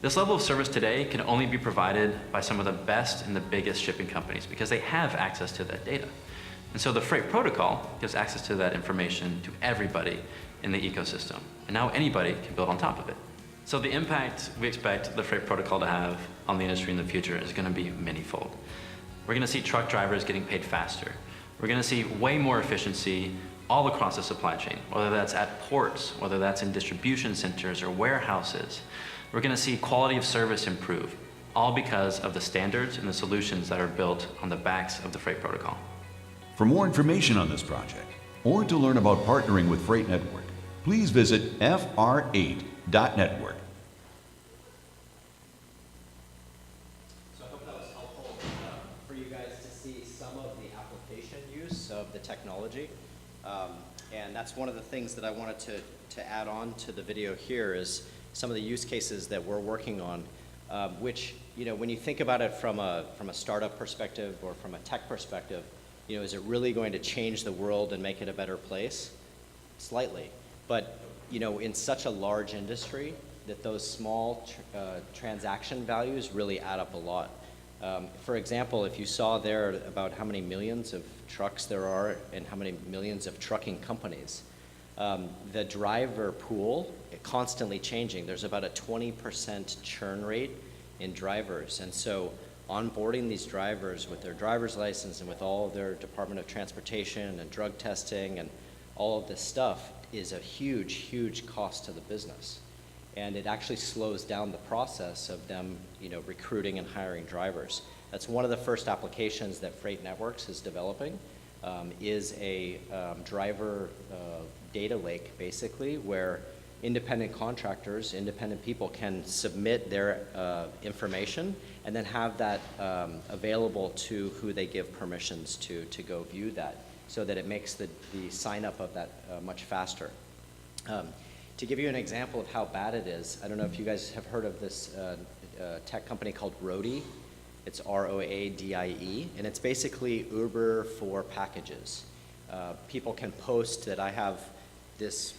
This level of service today can only be provided by some of the best and the biggest shipping companies because they have access to that data. And so the Freight protocol gives access to that information to everybody in the ecosystem. And now anybody can build on top of it. So the impact we expect the Freight protocol to have on the industry in the future is going to be manyfold. We're going to see truck drivers getting paid faster. We're going to see way more efficiency all across the supply chain, whether that's at ports, whether that's in distribution centers or warehouses. We're going to see quality of service improve, all because of the standards and the solutions that are built on the backs of the Freight protocol. For more information on this project, or to learn about partnering with Freight Network, please visit fr8.network. So I hope that was helpful for you guys to see some of the application use of the technology. And that's one of the things that I wanted to add on to the video here is some of the use cases that we're working on, which, you know, when you think about it from a startup perspective or from a tech perspective, you know, is it really going to change the world and make it a better place? Slightly. But you know, in such a large industry, that those small transaction values really add up a lot. For example, if you saw there about how many millions of trucks there are and how many millions of trucking companies, the driver pool constantly changing. There's about a 20% churn rate in drivers. And so onboarding these drivers with their driver's license and with all of their Department of Transportation and drug testing and all of this stuff is a huge, huge cost to the business. And it actually slows down the process of them, you know, recruiting and hiring drivers. That's one of the first applications that Freight Networks is developing, is a driver data lake, basically, where independent contractors, independent people can submit their information and then have that available to who they give permissions to go view that, so that it makes the sign up of that much faster. To give you an example of how bad it is, I don't know if you guys have heard of this tech company called Roadie. It's R-O-A-D-I-E, and it's basically Uber for packages. People can post that I have this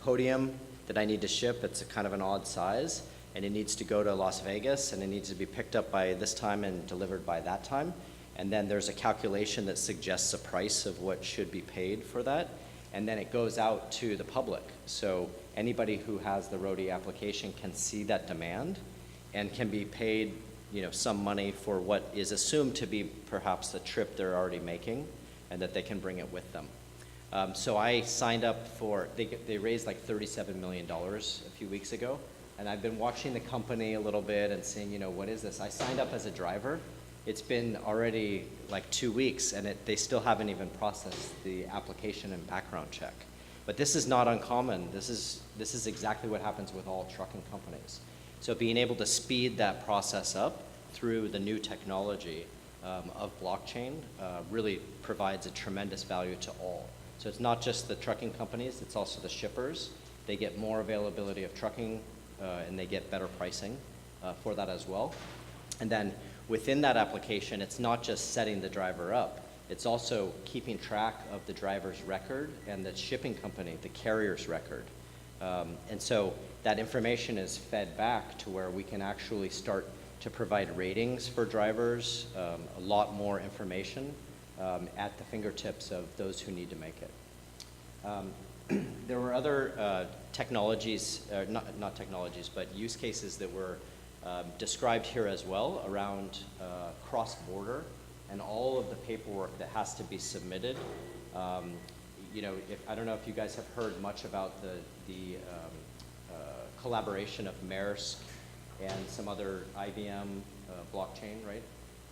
podium that I need to ship. It's a kind of an odd size, and it needs to go to Las Vegas, and it needs to be picked up by this time and delivered by that time. And then there's a calculation that suggests a price of what should be paid for that. And then it goes out to the public. So anybody who has the Roadie application can see that demand and can be paid, you know, some money for what is assumed to be perhaps the trip they're already making, and that they can bring it with them. So I signed up for, they raised like $37 million a few weeks ago. And I've been watching the company a little bit and seeing, you know, what is this? I signed up as a driver. It's been already like 2 weeks, and they still haven't even processed the application and background check. But this is not uncommon. This is exactly what happens with all trucking companies. So being able to speed that process up through the new technology of blockchain really provides a tremendous value to all. So it's not just the trucking companies, it's also the shippers. They get more availability of trucking, and they get better pricing for that as well. And then within that application, it's not just setting the driver up, it's also keeping track of the driver's record and the shipping company, the carrier's record. And so that information is fed back to where we can actually start to provide ratings for drivers, a lot more information at the fingertips of those who need to make it. There were other technologies, not technologies, but use cases that were described here as well around cross-border and all of the paperwork that has to be submitted. You know, I don't know if you guys have heard much about the collaboration of Maersk and some other IBM blockchain, right?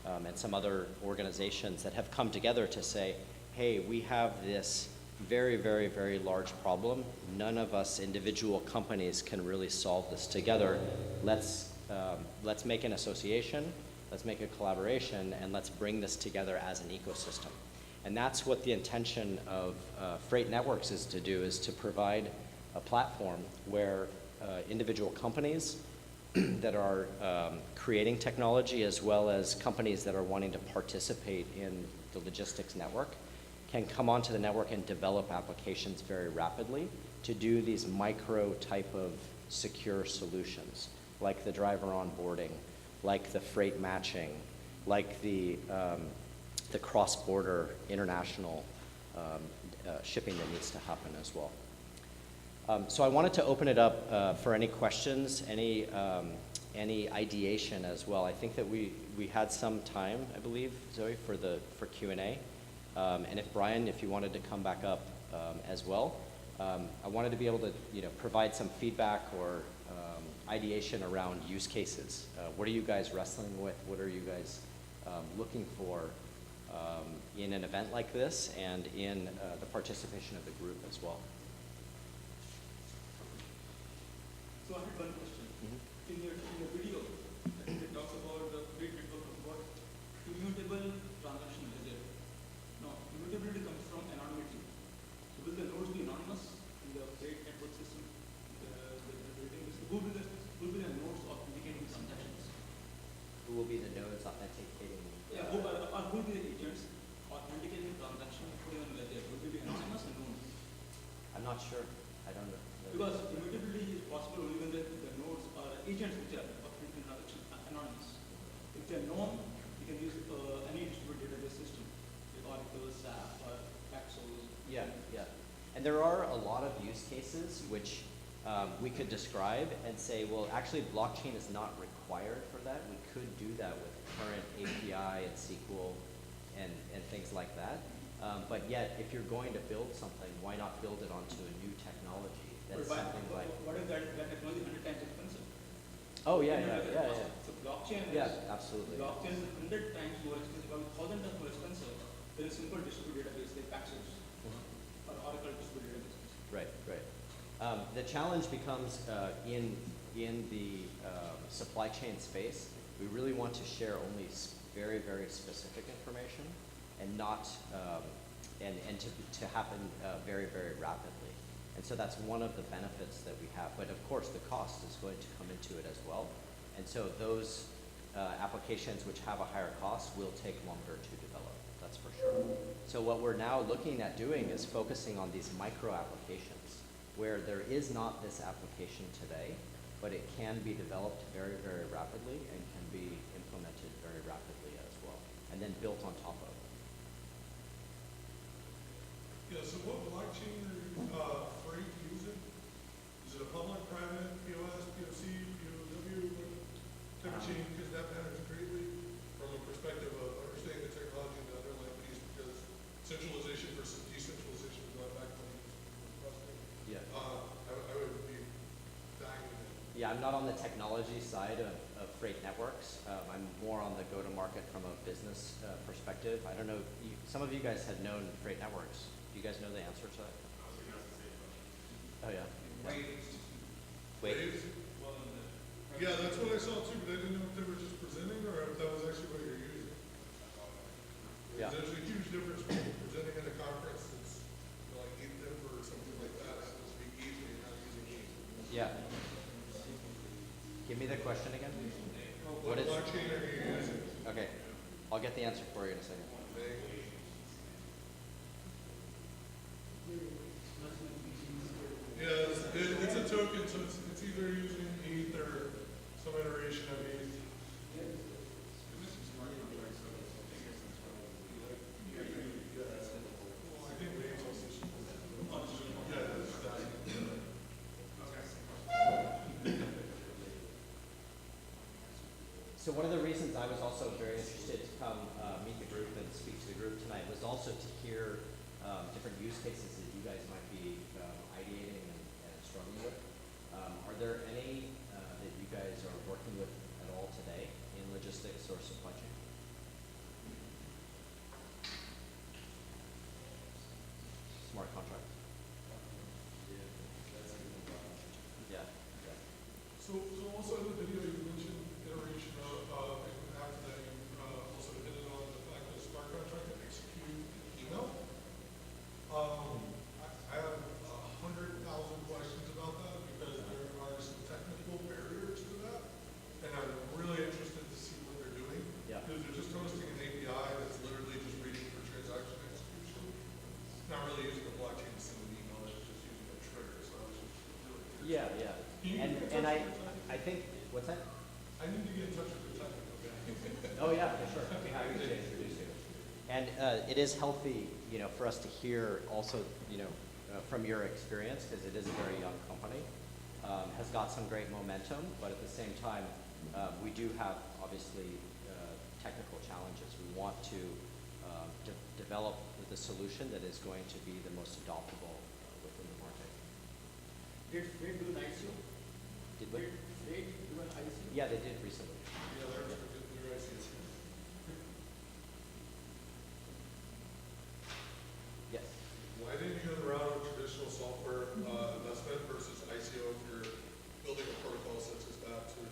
And some other organizations that have come together to say, hey, we have this very, very, very large problem. None of us individual companies can really solve this together. Let's make an association, let's make a collaboration, and let's bring this together as an ecosystem. And that's what the intention of Freight Networks is to do, is to provide a platform where individual companies that are creating technology, as well as companies that are wanting to participate in the logistics network, can come onto the network and develop applications very rapidly to do these micro type of secure solutions, like the driver onboarding, like the freight matching, like the cross-border international shipping that needs to happen as well. So I wanted to open it up for any questions, any ideation as well. I think that we had some time, I believe, Zoe, for Q&A. And if Brian, if you wanted to come back up as well, I wanted to be able to, you know, provide some feedback or ideation around use cases. What are you guys wrestling with? What are you guys looking for in an event like this, and in the participation of the group as well? So I had one question. In your video, I think it talks about the great network of what immutable transaction ledger. Now, immutability comes from anonymity. So will the nodes be anonymous in the great network system? Who will be the nodes authenticating transactions? Who will be the nodes authenticating? Yeah, who will be the agents authenticating transaction for your ledger? Will they be anonymous or known? I'm not sure. I don't know. Because immutability is possible only when the nodes are agents which are in transaction anonymous. If they are known, you can use any distributed database system, like Oracle, SAP, or Paxos. Yeah, yeah. And there are a lot of use cases which we could describe and say, well, actually blockchain is not required for that. We could do that with current API and SQL and things like that. But yet, if you're going to build something, why not build it onto a new technology? That's something like... What if that technology is 100 times expensive? Oh, yeah, yeah. So blockchain is... Yeah, absolutely. Blockchain is 100 times more expensive, or 1,000 times more expensive than a simple distributed database like Paxos or Oracle distributed databases. Right, right. The challenge becomes in the supply chain space, we really want to share only very, very specific information and not, and to happen very, very rapidly. And so that's one of the benefits that we have. But of course, the cost is going to come into it as well. And so those applications which have a higher cost will take longer to develop, that's for sure. So what we're now looking at doing is focusing on these micro applications where there is not this application today, but it can be developed very, very rapidly and can be implemented very rapidly as well, and then built on top of. Yeah, so what blockchain are you free to use it? Is it a public, private, POS, POC, POW? What type of chain? Because that matters greatly from a perspective of understanding the technology and the underlying piece, because centralization versus decentralization is not backbone. Yeah. I would be dying. Yeah, I'm not on the technology side of freight networks. I'm more on the go-to-market from a business perspective. I don't know, some of you guys had known freight networks. Do you guys know the answer to that? Oh, yeah. Wait. Yeah, that's what I saw too, but I didn't know if they were just presenting or if that was actually what you're using. Yeah. There's a huge difference between presenting at a conference that's like ETH or something like that, as opposed to be easy and not using ETH. Yeah. Give me the question again. What blockchain are you using? Okay, I'll get the answer for you in a second. Yeah, it's a token, so it's either using ETH or some iteration of ETH. So one of the reasons I was also very interested to come meet the group and speak to the group tonight was also to hear different use cases that you guys might be ideating and struggling with. Are there any that you guys are working with at all today in logistics or supply chain? Smart contracts. Yeah. So also in the video you mentioned iteration of, and after that you also hit it on the fact that a smart contract can execute email. I have 100,000 questions about that because there are some technical barriers to that, and I'm really interested to see what they're doing. Yeah. Because they're just hosting an API that's literally just reading for transaction execution. It's not really using a blockchain to send an email, it's just using a trigger. So I was just really curious. Yeah, yeah. Can you get in And touch with I think, what's that? I need to get in touch with the technical guy. Oh yeah, for sure. I'd be happy to introduce you. And it is healthy, for us to hear also, from your experience, because it is a very young company, has got some great momentum, but at the same time, we do have obviously technical challenges. We want to develop the solution that is going to be the most adoptable within the market. Did Freight do an ICO? Did we? Freight do an ICO? Yeah, they did recently. Yeah, they're ICs. Yes. Why didn't you go the route of traditional software investment versus ICO if you're building a protocol such as that to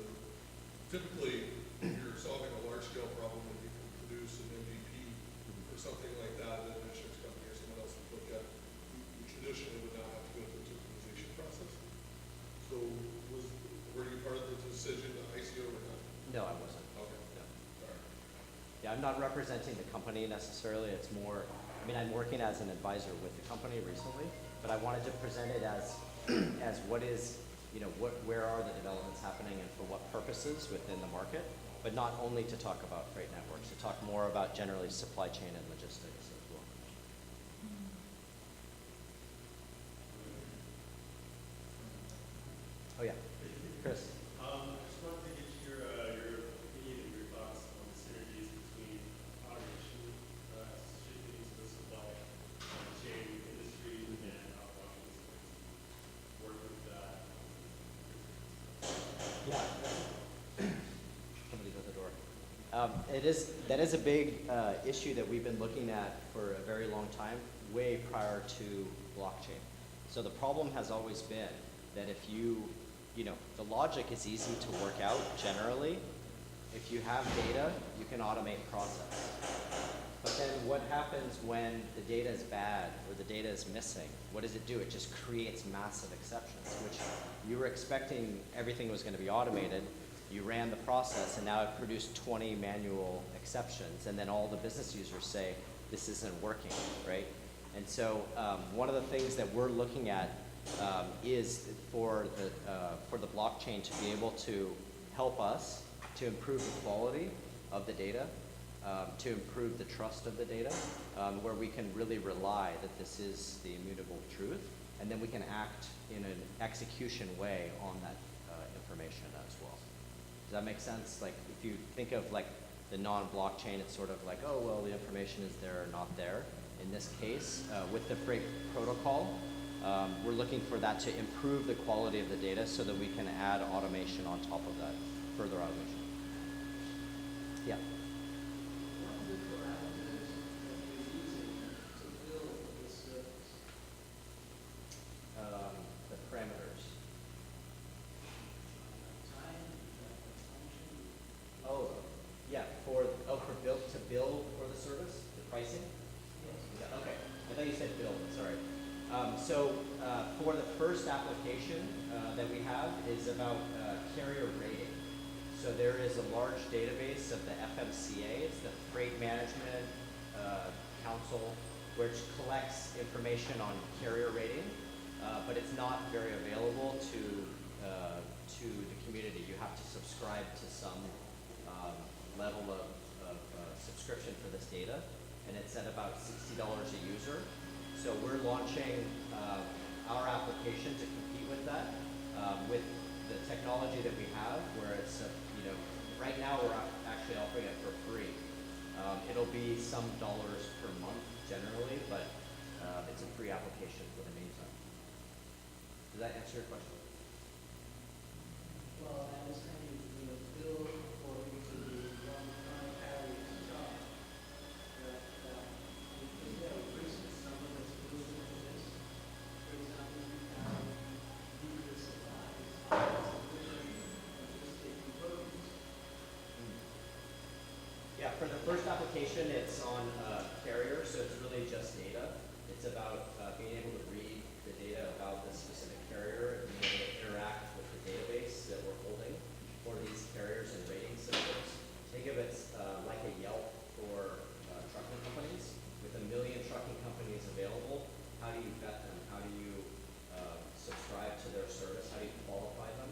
typically if you're solving a large scale problem and you can produce an MVP or something like that that an insurance company or someone else would look at, you traditionally would not have to go through the tokenization process. So were you part of the decision to ICO or not? No, I wasn't. Okay. No. All right. Yeah, I'm not representing the company necessarily. It's more, I'm working as an advisor with the company recently, but I wanted to present it as as what is, where are the developments happening and for what purposes within the market, but not only to talk about freight networks, to talk more about generally supply chain and logistics as well. Oh yeah, Chris. I just wanted to get your opinion and your thoughts on the synergies between automation, shipping to the supply chain industry, and operations. Work with that. Yeah. Somebody's at the door. That is a big issue that we've been looking at for a very long time, way prior to blockchain. So the problem has always been that if the logic is easy to work out generally. If you have data, you can automate process. But then what happens when the data is bad or the data is missing? What does it do? It just creates massive exceptions, which you were expecting everything was going to be automated. You ran the process, and now it produced 20 manual exceptions, and then all the business users say, this isn't working, right? And so one of the things that we're looking at is for the blockchain to be able to help us to improve the quality of the data, to improve the trust of the data, where we can really rely that this is the immutable truth, and then we can act in an execution way on that information as well. Does that make sense? Like if you think of like the non-blockchain, it's sort of like, oh, well, the information is there or not there. In this case, with the freight protocol, we're looking for that to improve the quality of the data so that we can add automation on top of that, further automation. Yeah. The parameters. Oh, yeah, for bill for the service, the pricing? Yes. Yeah, okay, I thought you said bill, sorry. For the first application that we have is about carrier rating. So there is a large database of the FMCA, it's the Freight Management Council, which collects information on carrier rating, but it's not very available to the community. You have to subscribe to some level of subscription for this data, and it's at about $60 a user. So we're launching our application to compete with that, with the technology that we have, where it's, right now we're actually offering it for free. It'll be some dollars per month generally, but it's a free application for the meantime. Does that answer your question? Well, I understand you bill according to the one-time carrier's charge. Is there a reason someone that's building this? For example, you have the supplies, just taking burdens. Yeah, for the first application, it's on carrier, so it's really just data. It's about being able to read the data about the specific carrier and being able to interact with the database that we're holding for these carriers and rating systems. Think of it like a Yelp for trucking companies. With 1 million trucking companies available, how do you vet them? How do you subscribe to their service? How do you qualify them?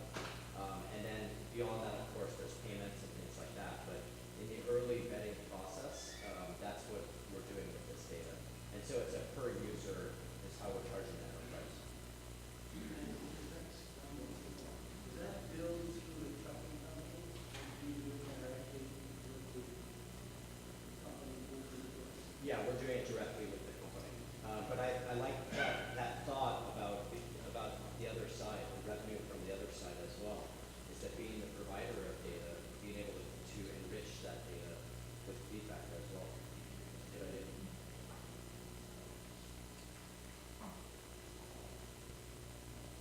And then beyond that, of course, there's payments and things like that. But in the early vetting process, that's what we're doing with this data. And so it's a per user is how we're charging that price. Is that billed through the trucking company, or do you do it directly with the company? Yeah, we're doing it directly with the company. But I like that thought about the other side, the revenue from the other side as well, is that being the provider of data, being able to enrich that data with feedback as well. Good idea.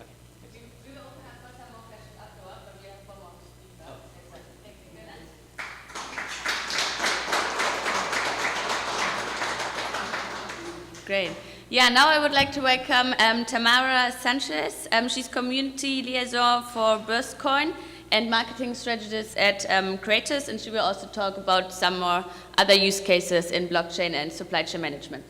Okay. We will open up for some more questions afterwards, but we have one more speaker. Thank you, Kelan. Great. Yeah, now I would like to welcome Tamara Sanchez. She's community liaison for BurstCoin and marketing strategist at Cratus, and she will also talk about some more other use cases in blockchain and supply chain management.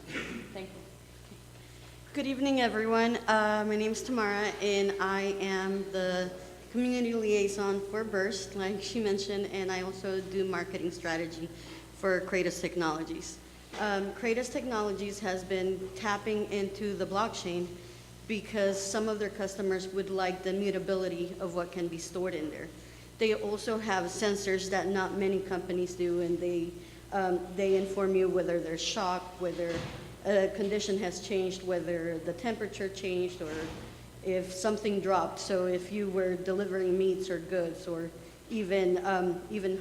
Thank you. Good evening, everyone. My name is Tamara, and I am the community liaison for Burst, like she mentioned, and I also do marketing strategy for Cratus Technologies. Cratus Technologies has been tapping into the blockchain because some of their customers would like the mutability of what can be stored in there. They also have sensors that not many companies do, and they inform you whether there's shock, whether a condition has changed, whether the temperature changed, or if something dropped. So if you were delivering meats or goods, or even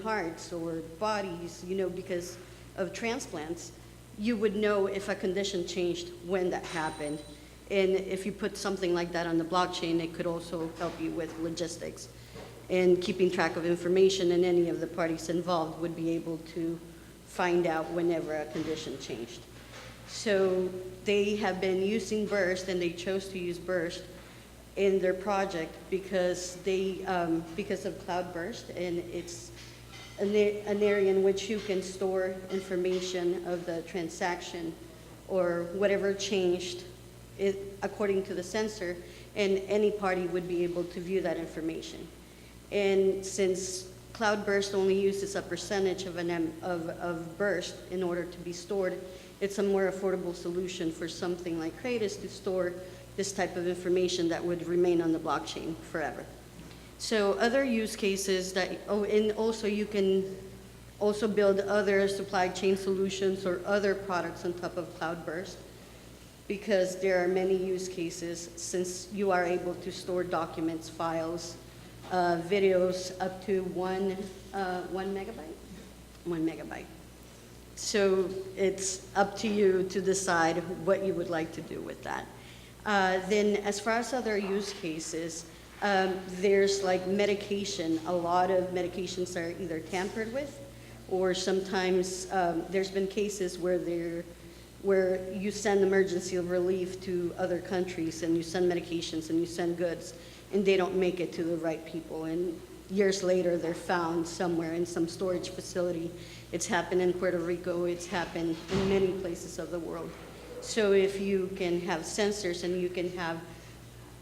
hearts or bodies, because of transplants, you would know if a condition changed when that happened. And if you put something like that on the blockchain, it could also help you with logistics and keeping track of information, and any of the parties involved would be able to find out whenever a condition changed. So they have been using Burst, and they chose to use Burst in their project because of Cloudburst, and it's an area in which you can store information of the transaction or whatever changed according to the sensor, and any party would be able to view that information. And since Cloudburst only uses a percentage of Burst in order to be stored, it's a more affordable solution for something like Cratus to store this type of information that would remain on the blockchain forever. So other use cases and also you can also build other supply chain solutions or other products on top of Cloudburst, because there are many use cases since you are able to store documents, files, videos up to 1 megabyte? 1 megabyte. So it's up to you to decide what you would like to do with that. Then as far as other use cases, there's like medication. A lot of medications are either tampered with, or sometimes there's been cases where you send emergency relief to other countries, and you send medications and you send goods, and they don't make it to the right people. And years later, they're found somewhere in some storage facility. It's happened in Puerto Rico. It's happened in many places of the world. So if you can have sensors and you can have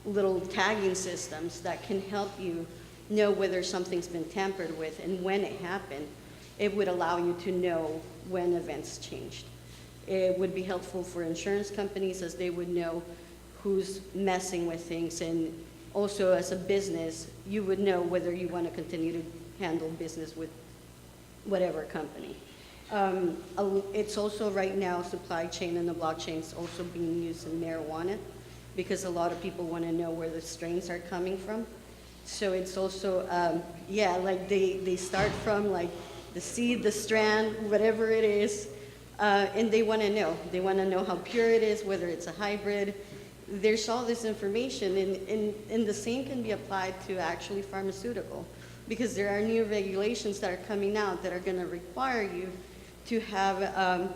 little tagging systems that can help you know whether something's been tampered with and when it happened, it would allow you to know when events changed. It would be helpful for insurance companies, as they would know who's messing with things, and also as a business, you would know whether you want to continue to handle business with whatever company. It's also right now, supply chain and the blockchain is also being used in marijuana, because a lot of people want to know where the strains are coming from. So it's also, like they start from like the seed, the strand, whatever it is, and they want to know. They want to know how pure it is, whether it's a hybrid. There's all this information, and the same can be applied to actually pharmaceutical, because there are new regulations that are coming out that are going to require you to have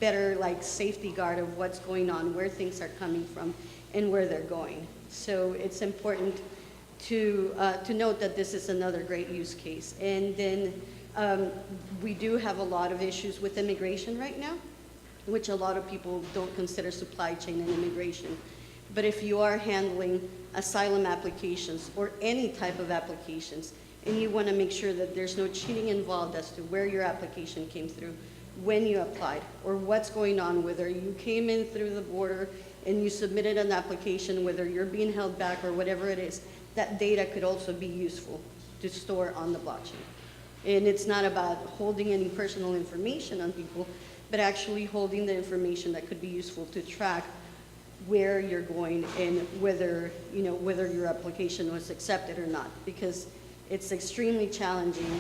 better like safety guard of what's going on, where things are coming from, and where they're going. So it's important to note that this is another great use case. And then we do have a lot of issues with immigration right now, which a lot of people don't consider supply chain and immigration. But if you are handling asylum applications or any type of applications, and you want to make sure that there's no cheating involved as to where your application came through, when you applied, or what's going on, whether you came in through the border and you submitted an application, whether you're being held back or whatever it is, that data could also be useful to store on the blockchain. And it's not about holding any personal information on people, but actually holding the information that could be useful to track where you're going and whether your application was accepted or not, because it's extremely challenging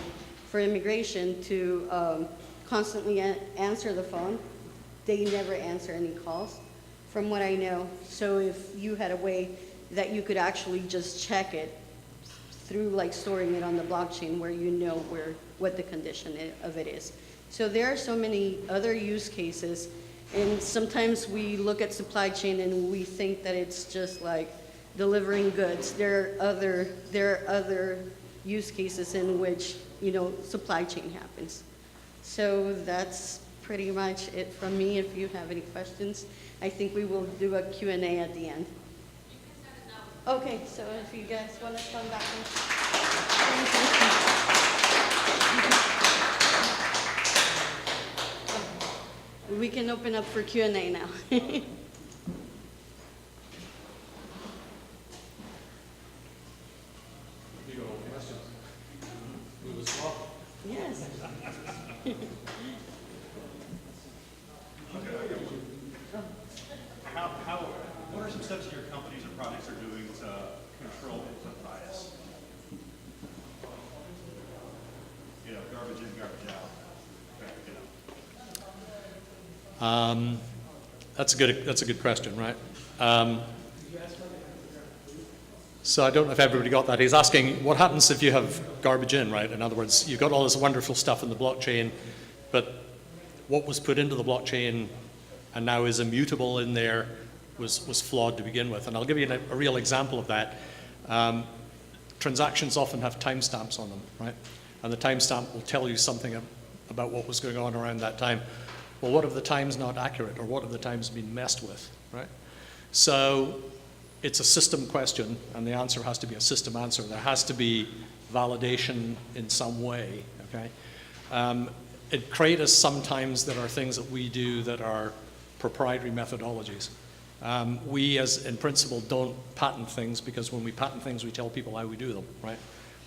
for immigration to constantly answer the phone. They never answer any calls, from what I know. So if you had a way that you could actually just check it through like storing it on the blockchain, where you know what the condition of it is. So there are so many other use cases, and sometimes we look at supply chain and we think that it's just like delivering goods. There are other use cases in which supply chain happens. So that's pretty much it from me. If you have any questions, I think we will do a Q&A at the end. Okay, so if you guys want to come back. We can open up for Q&A now. Yes. What are some steps your companies or projects are doing to control input bias? You know, garbage in, garbage out. You know. That's a good question, right? So I don't know if everybody got that. He's asking what happens if you have garbage in, right? In other words, you've got all this wonderful stuff in the blockchain, but what was put into the blockchain and now is immutable in there was flawed to begin with. And I'll give you a real example of that. Transactions often have timestamps on them, right? And the timestamp will tell you something about what was going on around that time. Well, what if the time's not accurate, or what if the time's been messed with, right? So it's a system question, and the answer has to be a system answer. There has to be validation in some way, okay? At Cratus, sometimes there are things that we do that are proprietary methodologies. We, in principle, don't patent things, because when we patent things, we tell people how we do them, right?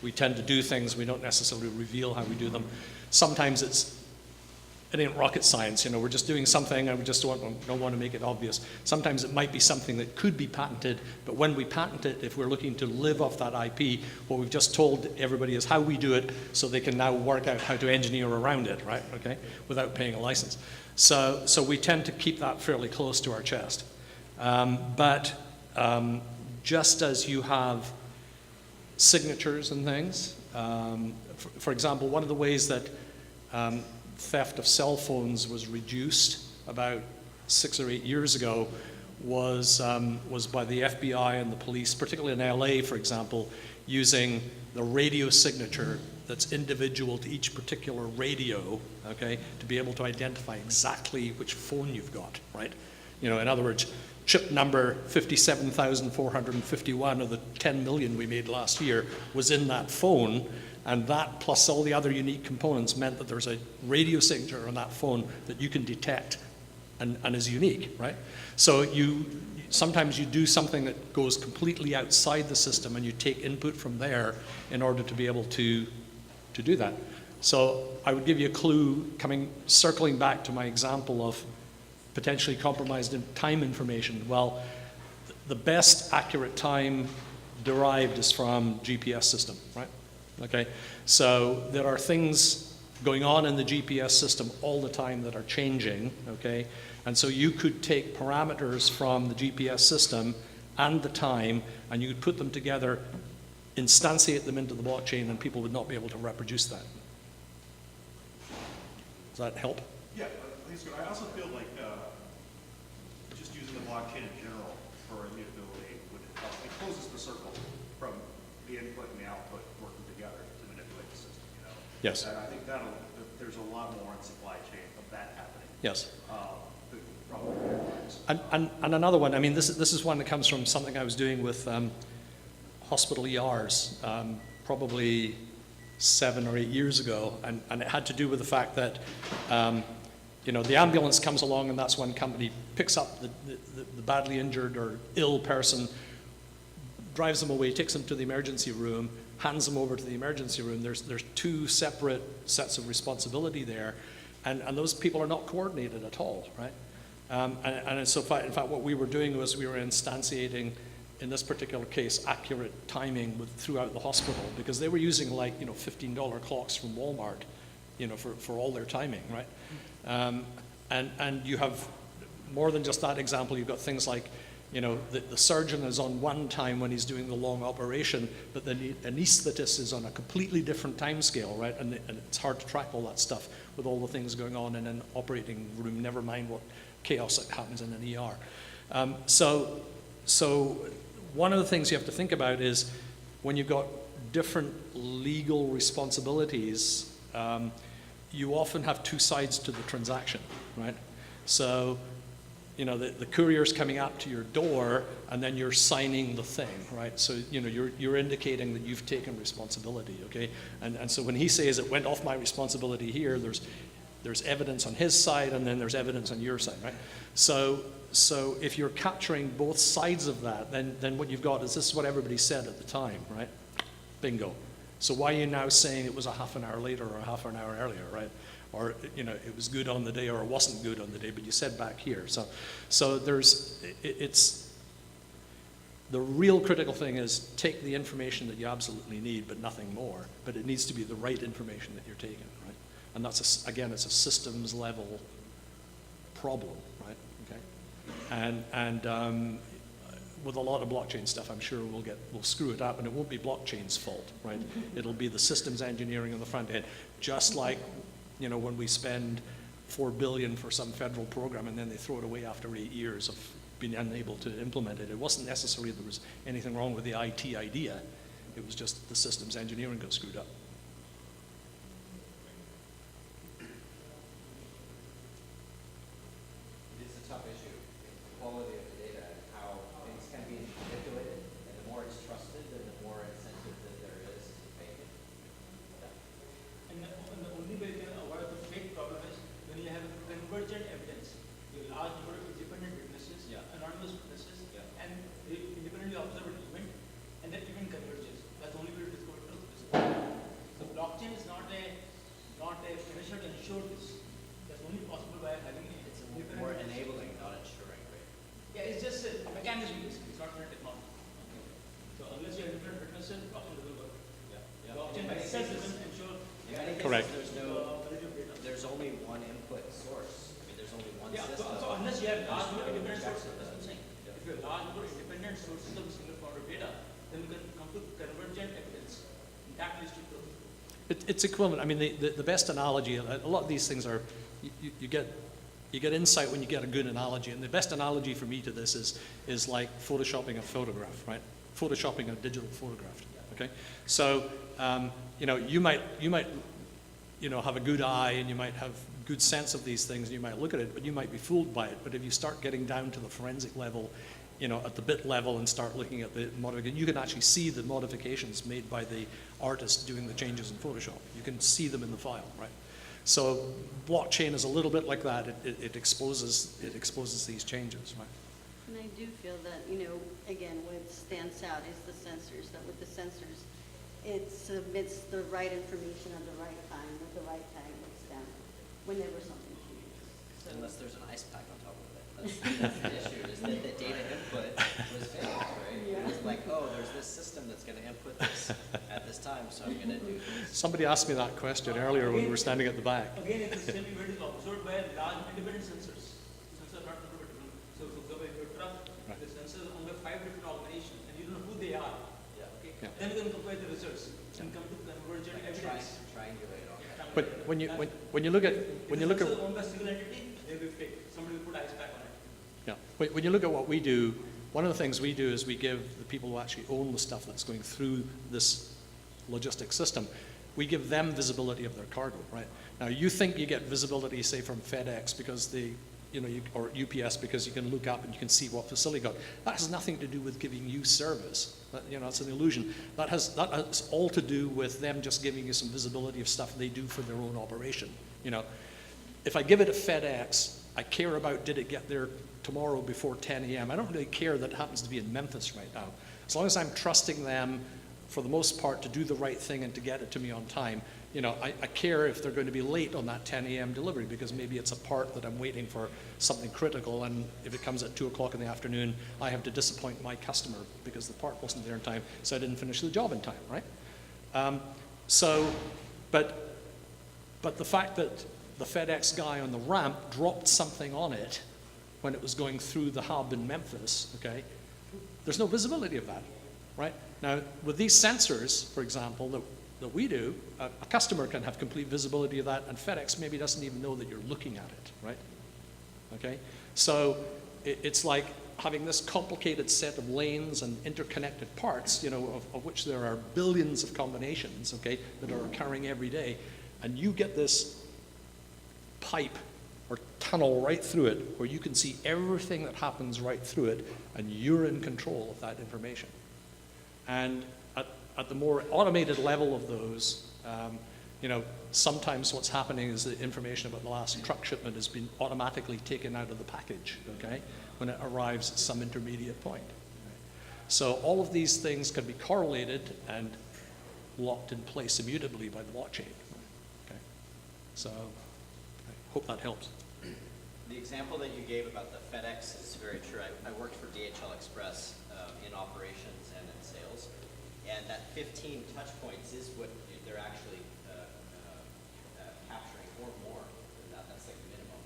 We tend to do things, we don't necessarily reveal how we do them. Sometimes it ain't rocket science, you know, we're just doing something and we just don't want to make it obvious. Sometimes it might be something that could be patented, but when we patent it, if we're looking to live off that IP, what we've just told everybody is how we do it, so they can now work out how to engineer around it, right, okay, without paying a license. So we tend to keep that fairly close to our chest. But just as you have signatures and things, for example, one of the ways that theft of cell phones was reduced about 6 or 8 years ago was by the FBI and the police, particularly in LA, for example, using the radio signature that's individual to each particular radio, okay, to be able to identify exactly which phone you've got, right? You know, in other words, chip number 57,451 of the 10 million we made last year was in that phone, and that plus all the other unique components meant that there's a radio signature on that phone that you can detect and is unique, right? So sometimes you do something that goes completely outside the system, and you take input from there in order to be able to do that. So I would give you a clue, circling back to my example of potentially compromised time information. Well, the best accurate time derived is from GPS system, right? Okay, so there are things going on in the GPS system all the time that are changing, okay? And so you could take parameters from the GPS system and the time, and you could put them together, instantiate them into the blockchain, and people would not be able to reproduce that. Does that help? Yeah, I think it's good. I also feel like just using the blockchain in general for immutability would help. It closes the circle from the input and the output working together to manipulate the system, you know? Yes. And I think there's a lot more in supply chain of that happening. Yes. Probably. And another one, I mean, this is one that comes from something I was doing with hospital ERs probably 7 or 8 years ago, and it had to do with the fact that you know, the ambulance comes along, and that's when company picks up the badly injured or ill person, drives them away, takes them to the emergency room, hands them over to the emergency room. There's two separate sets of responsibility there, and those people are not coordinated at all, right? And so in fact, what we were doing was we were instantiating, in this particular case, accurate timing throughout the hospital, because they were using, like, you know, $15 clocks from Walmart, you know, for all their timing, right? And you have more than just that example. You've got things like, you know, the surgeon is on one time when he's doing the long operation, but the anesthetist is on a completely different time scale, right? And it's hard to track all that stuff with all the things going on in an operating room, never mind what chaos that happens in an ER. So one of the things you have to think about is when you've got different legal responsibilities, you often have two sides to the transaction, right? So you know, the courier's coming up to your door, and then you're signing the thing, right? So, you know, you're indicating that you've taken responsibility, okay? And so when he says it went off my responsibility here, there's evidence on his side, and then there's evidence on your side, right? So if you're capturing both sides of that, then what you've got is this is what everybody said at the time, right? Bingo. So why are you now saying it was a half an hour later or a half an hour earlier, right? Or, you know, it was good on the day or it wasn't good on the day, but you said back here. So it's the real critical thing is take the information that you absolutely need, but nothing more. But it needs to be the right information that you're taking, right? And that's, again, it's a systems level problem, right? Okay. And with a lot of blockchain stuff, I'm sure we'll screw it up, and it won't be blockchain's fault, right? It'll be the systems engineering on the front end, just like, you know, when we spend $4 billion for some federal program and then they throw it away after 8 years of being unable to implement it. It wasn't necessarily there was anything wrong with the IT idea. It was just the systems engineering got screwed up. It's a tough issue. The quality of the data and how things can be manipulated, and the more it's trusted, then the more incentive that there is to fake it. And the only way you can avoid the fake problem is when you have convergent evidence. You large number of independent witnesses, anonymous witnesses, and they independently observe an event, and that event converges. That's the only way to discover truth. So blockchain is not a measure to ensure this. That's only possible by having it. It's more enabling, not ensuring, right? Yeah, it's just a mechanism. It's not a technology. So unless you have independent witnesses, blockchain doesn't work. Blockchain by itself doesn't ensure. Correct. There's only one input source. I mean, there's only one system. So unless you have large number of independent sources, that's what I'm saying. If you have large number of independent sources of a single form of data, then you can come to convergent evidence. And that leads to truth. It's equivalent. I mean, the best analogy, a lot of these things are, you get insight when you get a good analogy. And the best analogy for me to this is like photoshopping a photograph, right? Photoshopping a digital photograph, okay? So, you know, you might, you know, have a good eye and you might have good sense of these things and you might look at it, but you might be fooled by it. But if you start getting down to the forensic level, you know, at the bit level and start looking at the modification, you can actually see the modifications made by the artist doing the changes in Photoshop. You can see them in the file, right? So blockchain is a little bit like that. It exposes these changes, right? And I do feel that, you know, again, what stands out is the sensors, that with the sensors, it submits the right information at the right time with the right tag that's down whenever something changes. So Unless there's an ice pack on top of it. That's the issue, is that the data input was fake, right? Yeah. It's like, oh, there's this system that's going to input this at this time, so I'm going to do this. Somebody asked me that question earlier when we were standing at the back. Again, it's the same event is observed by large independent sensors. Sensors are not different. So if you truck, the sensors are under 5 different organizations, and you don't know who they are. Okay? Then you can compare the results and come to convergent evidence. Triangulate all that. But when you look at owned by single entity, they will be fake. Somebody will put ice pack on it. yeah, when you look at what we do, one of the things we do is we give the people who actually own the stuff that's going through this logistic system, we give them visibility of their cargo, right? Now you think you get visibility, say, from FedEx because they, you know, or UPS because you can look up and you can see what facility got. That has nothing to do with giving you service. You know, it's an illusion. That has all to do with them just giving you some visibility of stuff they do for their own operation. You know, if I give it to FedEx, I care about did it get there tomorrow before 10 a.m. I don't really care that it happens to be in Memphis right now. As long as I'm trusting them, for the most part, to do the right thing and to get it to me on time, you know, I care if they're going to be late on that 10 a.m. delivery because maybe it's a part that I'm waiting for something critical, and if it comes at 2 o'clock in the afternoon, I have to disappoint my customer because the part wasn't there in time, so I didn't finish the job in time, right? But the fact that the FedEx guy on the ramp dropped something on it when it was going through the hub in Memphis, okay, there's no visibility of that, right? Now, with these sensors, for example, that we do, a customer can have complete visibility of that, and FedEx maybe doesn't even know that you're looking at it, right? Okay? So it's like having this complicated set of lanes and interconnected parts, you know, of which there are billions of combinations, okay, that are occurring every day, and you get this pipe or tunnel right through it where you can see everything that happens right through it, and you're in control of that information. And at the more automated level of those, sometimes what's happening is the information about the last truck shipment has been automatically taken out of the package, okay, when it arrives at some intermediate point. So all of these things can be correlated and locked in place immutably by the blockchain. Okay, so I hope that helps. The example that you gave about the FedEx is very true. I worked for DHL Express in operations and in sales, and that 15 touch points is what they're actually capturing, or more than that. That's like the minimum.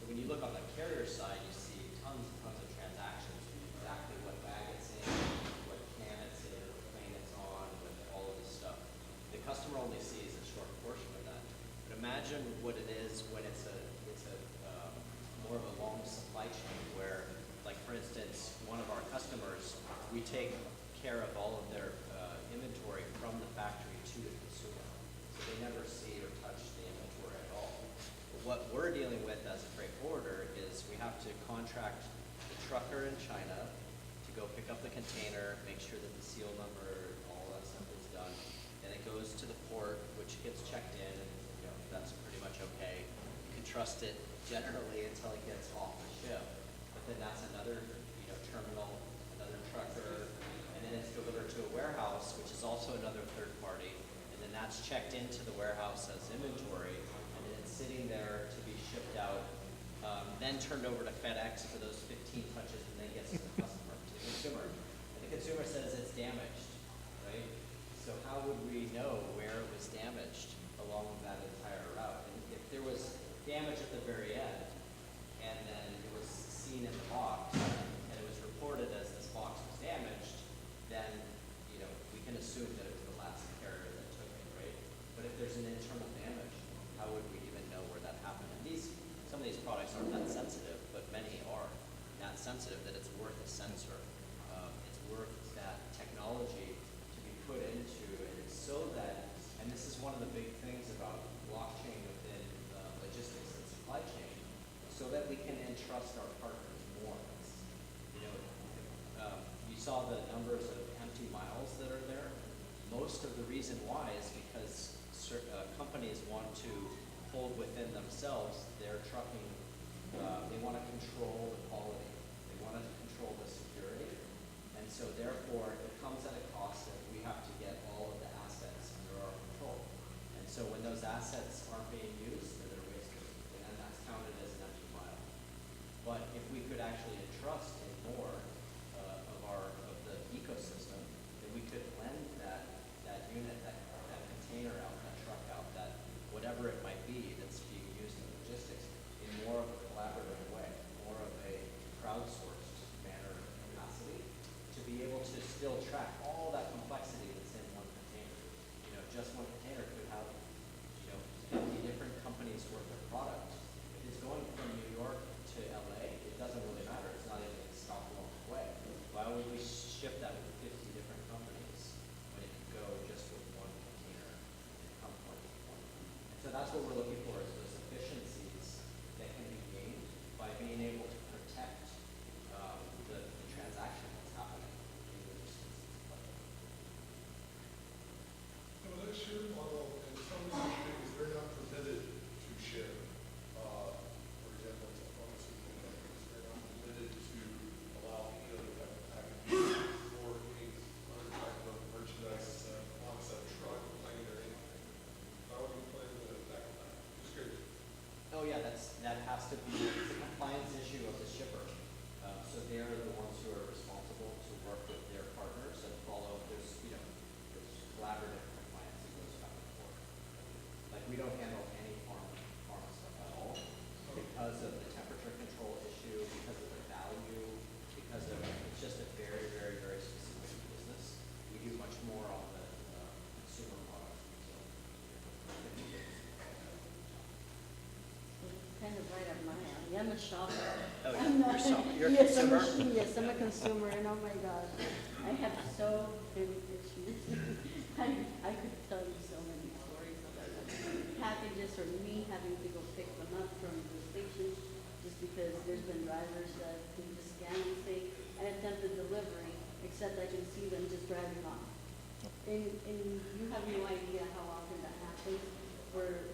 So when you look on the carrier side, you see tons and tons of transactions, exactly what bag it's in, what can it's in, what plane it's on, with all of this stuff. The customer only sees a short portion of that. But imagine what it is when it's a more of a long supply chain where, like for instance, one of our customers, we take care of all of their inventory from the factory to the consumer. So they never see or touch the inventory at all. But what we're dealing with as a freight forwarder is we have to contract the trucker in China to go pick up the container, make sure that the seal number, all that stuff is done. And it goes to the port, which gets checked in, and that's pretty much okay. You can trust it generally until it gets off the ship. But then that's another terminal, another trucker, and then it's delivered to a warehouse, which is also another third party, and then that's checked into the warehouse as inventory, and then it's sitting there to be shipped out, then turned over to FedEx for those 15 touches, and then gets to the customer, to the consumer. And the consumer says it's damaged, right? So how would we know where it was damaged along that entire route? And if there was damage at the very end, and then it was seen in the box, and it was reported as this box was damaged, then we can assume that it was the last carrier that took it, right? But if there's an internal damage, how would we even know where that happened? And some of these products aren't that sensitive, but many are that sensitive that it's worth a sensor. It's worth that technology to be put into it, so that, and this is one of the big things about blockchain within logistics and supply chain, so that we can entrust our partners more. You saw the numbers of empty miles that are there. Most of the reason why is because companies want to hold within themselves their trucking. They want to control the quality. They want to control the security. And so therefore, it comes at a cost that we have to get all of the assets under our control. And so when those assets aren't being used, then they're wasted. And that's counted as an empty mile. But if we could actually entrust in more of the ecosystem, then we could lend that unit, that container out, that truck out, that whatever it might be that's being used in logistics in more of a collaborative way, more of a crowdsourced manner of capacity, to be able to still track all that complexity that's in one container. Just one container could have 50 different companies worth of product. If it's going from New York to LA, it doesn't really matter. It's not even a stop along the way. Why would we ship that with 50 different companies when it could go just with one container and come point to point? And so that's what we're looking for, is those efficiencies that can be gained by being able to protect the transaction that's happening in logistics. So that sharing model, in some industries, they're not permitted to share. For example, it's a pharmaceutical companies, they're not permitted to allow any other type of packaging or any other type of merchandise on said truck, playing their anything. How are you planning to tackle that? Just curious. Oh yeah, that has to be, it's a compliance issue of the shipper. So they're the ones who are responsible to work with their partners and follow. There's collaborative compliance that goes back and forth. Like we don't handle any pharma stuff at all because of the temperature control issue, because of the value, because of it's just a very, very, very specific business. We do much more on the consumer product. Kind of right up my alley. I'm a shopper. Oh, I'm not- you're a yes, consumer? Yes, I'm a consumer, and oh my God, I have so many issues. I could tell you so many stories about packages or me having to go pick them up from the stations, just because there's been drivers that can just scan and say, an attempted delivery, except I can see them just driving off. And you have no idea how often that happens, where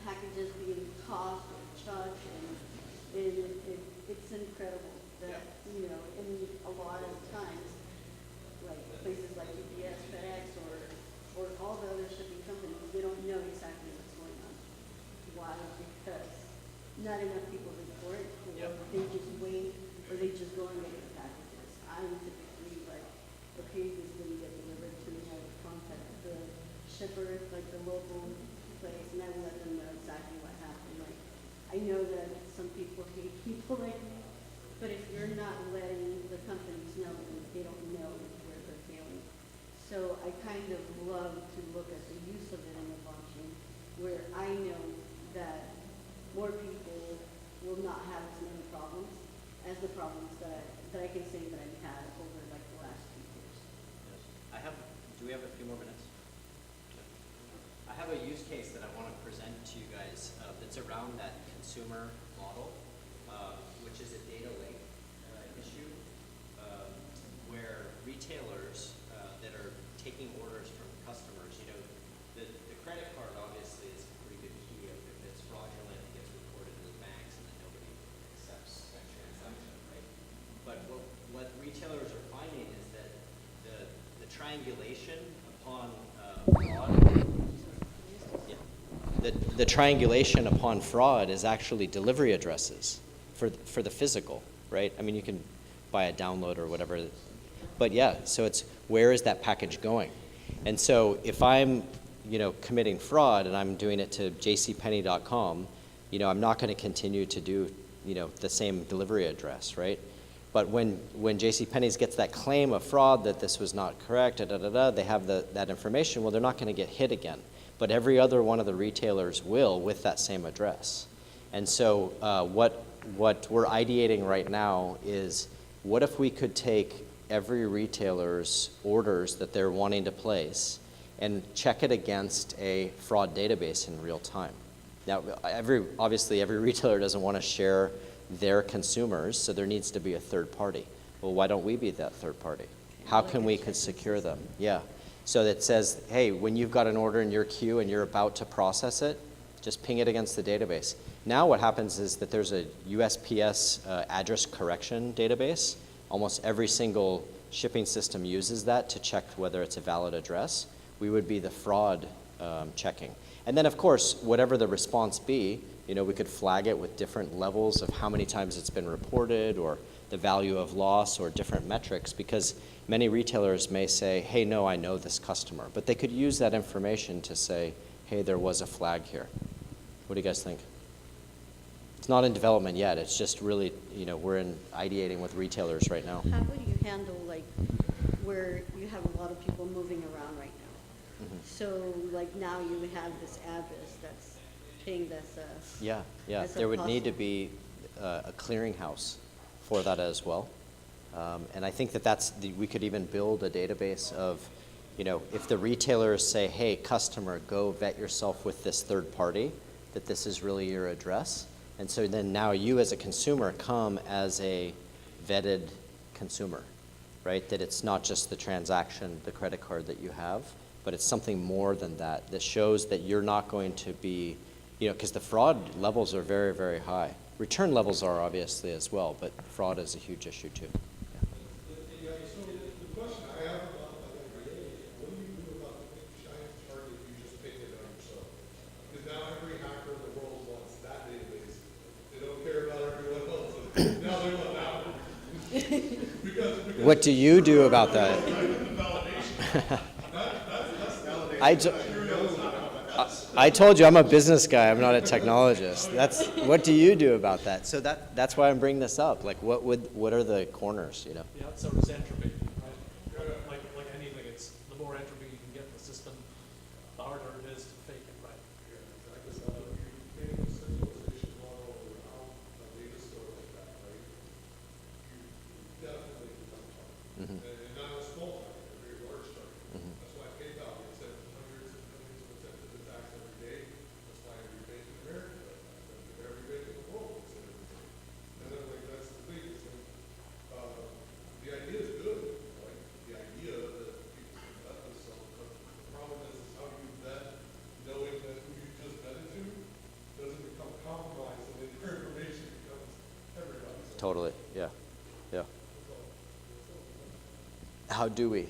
packages being tossed or chucked, and it's incredible that, you know, in a lot of times, like places like UPS, FedEx, or all the other shipping companies, they don't know exactly what's going on. Why? Because not enough people report, or they just wait, or they just go and get the packages. I'm typically like, okay, this didn't get delivered to me, I would contact the shipper, like the local place, and I would let them know exactly what happened. Like, I know that some people hate people like me, but if you're not letting the companies know, then they don't know where they're failing. So I kind of love to look at the use of it in the blockchain, where I know that more people will not have as many problems as the problems that I can say that I've had over like the last 2 years. Yes. Do we have a few more minutes? I have a use case that I want to present to you guys that's around that consumer model, which is a data lake issue, where retailers that are taking orders from customers, you know, the credit card obviously is a pretty good key of if it's fraudulent, it gets reported to the banks and then nobody accepts that transaction, right? But what retailers are finding is that the triangulation upon fraud, the triangulation upon fraud is actually delivery addresses for the physical, right? I mean, you can buy a download or whatever, but yeah, so it's where is that package going? And so if I'm, you know, committing fraud and I'm doing it to jcpenney.com, you know, I'm not going to continue to do, you know, the same delivery address, right? But when JCPenney's gets that claim of fraud that this was not correct, they have that information, well, they're not going to get hit again. But every other one of the retailers will with that same address. And so what we're ideating right now is, what if we could take every retailer's orders that they're wanting to place and check it against a fraud database in real time? Now, obviously every retailer doesn't want to share their consumers, so there needs to be a third party. Well, why don't we be that third party? How can we secure them? Yeah. So that says, hey, when you've got an order in your queue and you're about to process it, just ping it against the database. Now what happens is that there's a USPS address correction database. Almost every single shipping system uses that to check whether it's a valid address. We would be the fraud checking. And then, of course, whatever the response be, you know, we could flag it with different levels of how many times it's been reported, or the value of loss, or different metrics, because many retailers may say, hey, no, I know this customer. But they could use that information to say, hey, there was a flag here. What do you guys think? It's not in development yet. It's just really, you know, we're ideating with retailers right now. How would you handle, like, where you have a lot of people moving around right now? Mm-hmm. So, like, now you have this address that's pinged as a... Yeah. There would need to be a clearinghouse for that as well. And I think we could even build a database of, you know, if the retailers say, hey, customer, go vet yourself with this third party, that this is really your address. And so then now you as a consumer come as a vetted consumer, right? That it's not just the transaction, the credit card that you have, but it's something more than that, that shows that you're not going to be, you know, because the fraud levels are very, very high. Return levels are obviously as well, but fraud is a huge issue too. Yeah, so the question I have about that is, what do you do about the big giant chart if you just pick it on yourself? Because now every hacker in the world wants that database. They don't care about everyone else. Now they want that one. because what do you do about that? I told you I'm a business guy. I'm not a technologist. What do you do about that? So that's why I'm bringing this up. Like, what are the corners? You know. Yeah, so it's entropy, right? Like anything, it's the more entropy you can get in the system, the harder it is to fake it, right? Yeah, exactly. So you're getting a centralization model around a data store like that, right? You definitely become target. Mm-hmm. And not a small target, a very large target. Mm-hmm. That's why PayPal gets sent hundreds and millions of attempted attacks every day. That's why every bank in America does that. Every bank in the world Totally, yeah, yeah. How do we?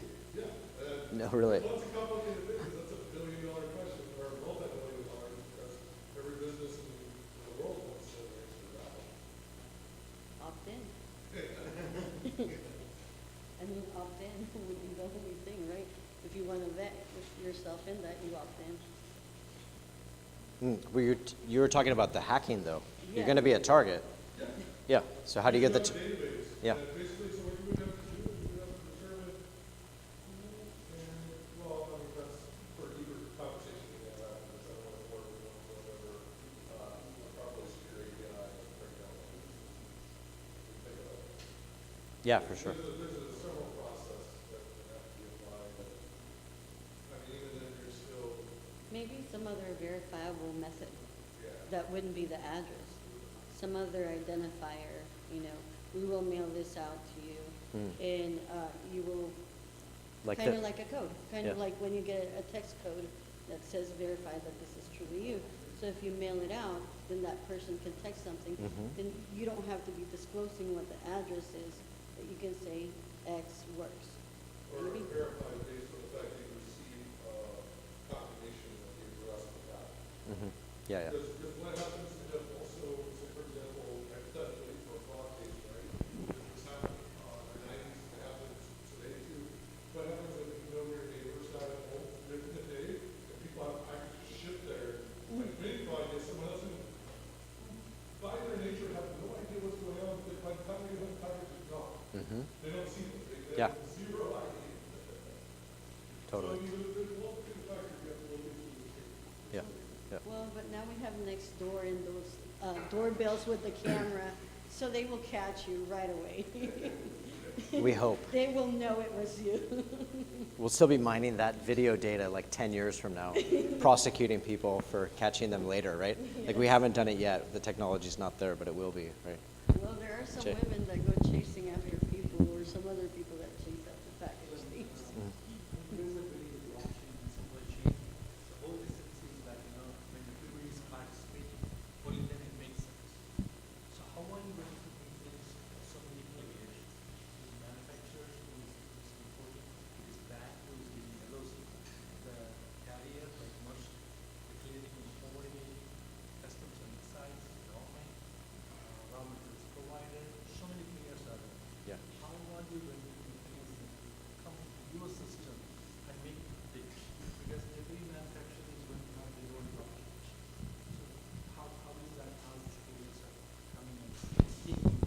No, really. Well, it's a complicated business. That's a billion-dollar question, or a multi-billion-dollar, because every business in the world wants to answer that. Opt in. I mean, opt in would be the only thing, right? If you want to vet yourself in that, you opt in. Well, you were talking about the hacking, though. Yeah. You're going to be a target. Yeah. So how do you get the? Database. Yeah. Basically, so what you would have to do is you would have to determine, and, well, I mean, that's for deeper conversation we can have, because I don't want to work with whatever, properly secure API and break down. Think about it. Yeah, for sure. There's a several process that have to be applied, but, I mean, even then, you're still, Maybe some other verifiable method that wouldn't be the address. Some other identifier, you know, we will mail this out to you, and you will, Like kind the- of like a code, kind of Yeah. like when you get a text code that says verify that this is truly you. So if you mail it out, then that person can text something, then you don't have to be disclosing what the address is, but you can say X works. or Maybe. verify based on the fact that you receive, confirmation of the address of that. Yeah, yeah. Because what happens if also, say for example, hypothetically for a fraud case, right? This happened in the 90s, it happens today too. What happens if you know your neighbor's not at home during the day, and people have packages shipped there, like many fraud cases, someone else in, by their nature have no idea what's going on, but by the time they get home, the package is gone. They don't see them, they Yeah. have zero idea. Totally. So there's multiple factors you have to look into this case. Yeah. Yeah. Well, but now we have next door and those doorbells with the camera, so they will catch you right away. We hope. They will know it was you. We'll still be mining that video data like 10 years from now, prosecuting people for catching them later, right? Like we haven't done it yet. The technology's not there, but it will be, right? Well, there are some Jay. women that go chasing after people, or some other people that chase after package thieves.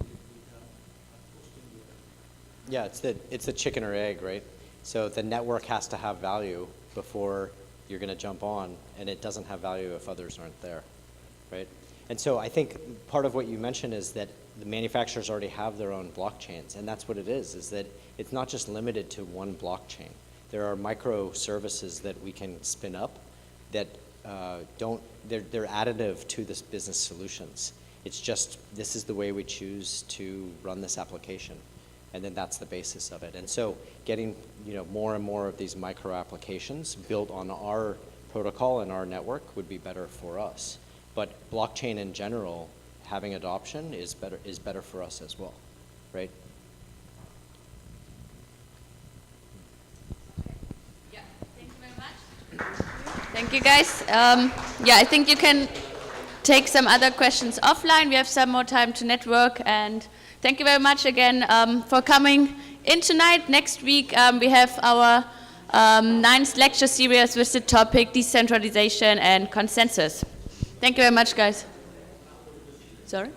Yeah. Yeah, it's the chicken or egg, right? So the network has to have value before you're going to jump on, and it doesn't have value if others aren't there, right? And so I think part of what you mentioned is that the manufacturers already have their own blockchains, and that's what it is that it's not just limited to one blockchain. There are microservices that we can spin up that they're additive to this business solutions. It's just, this is the way we choose to run this application. And then that's the basis of it. And so getting, more and more of these micro applications built on our protocol and our network would be better for us. But blockchain in general, having adoption is better for us as well, right? Yeah, thank you very much. Thank you, guys. I think you can take some other questions offline. We have some more time to network, and thank you very much again for coming in tonight. Next week, we have our 9th lecture series with the topic decentralization and consensus. Thank you very much, guys. Sorry?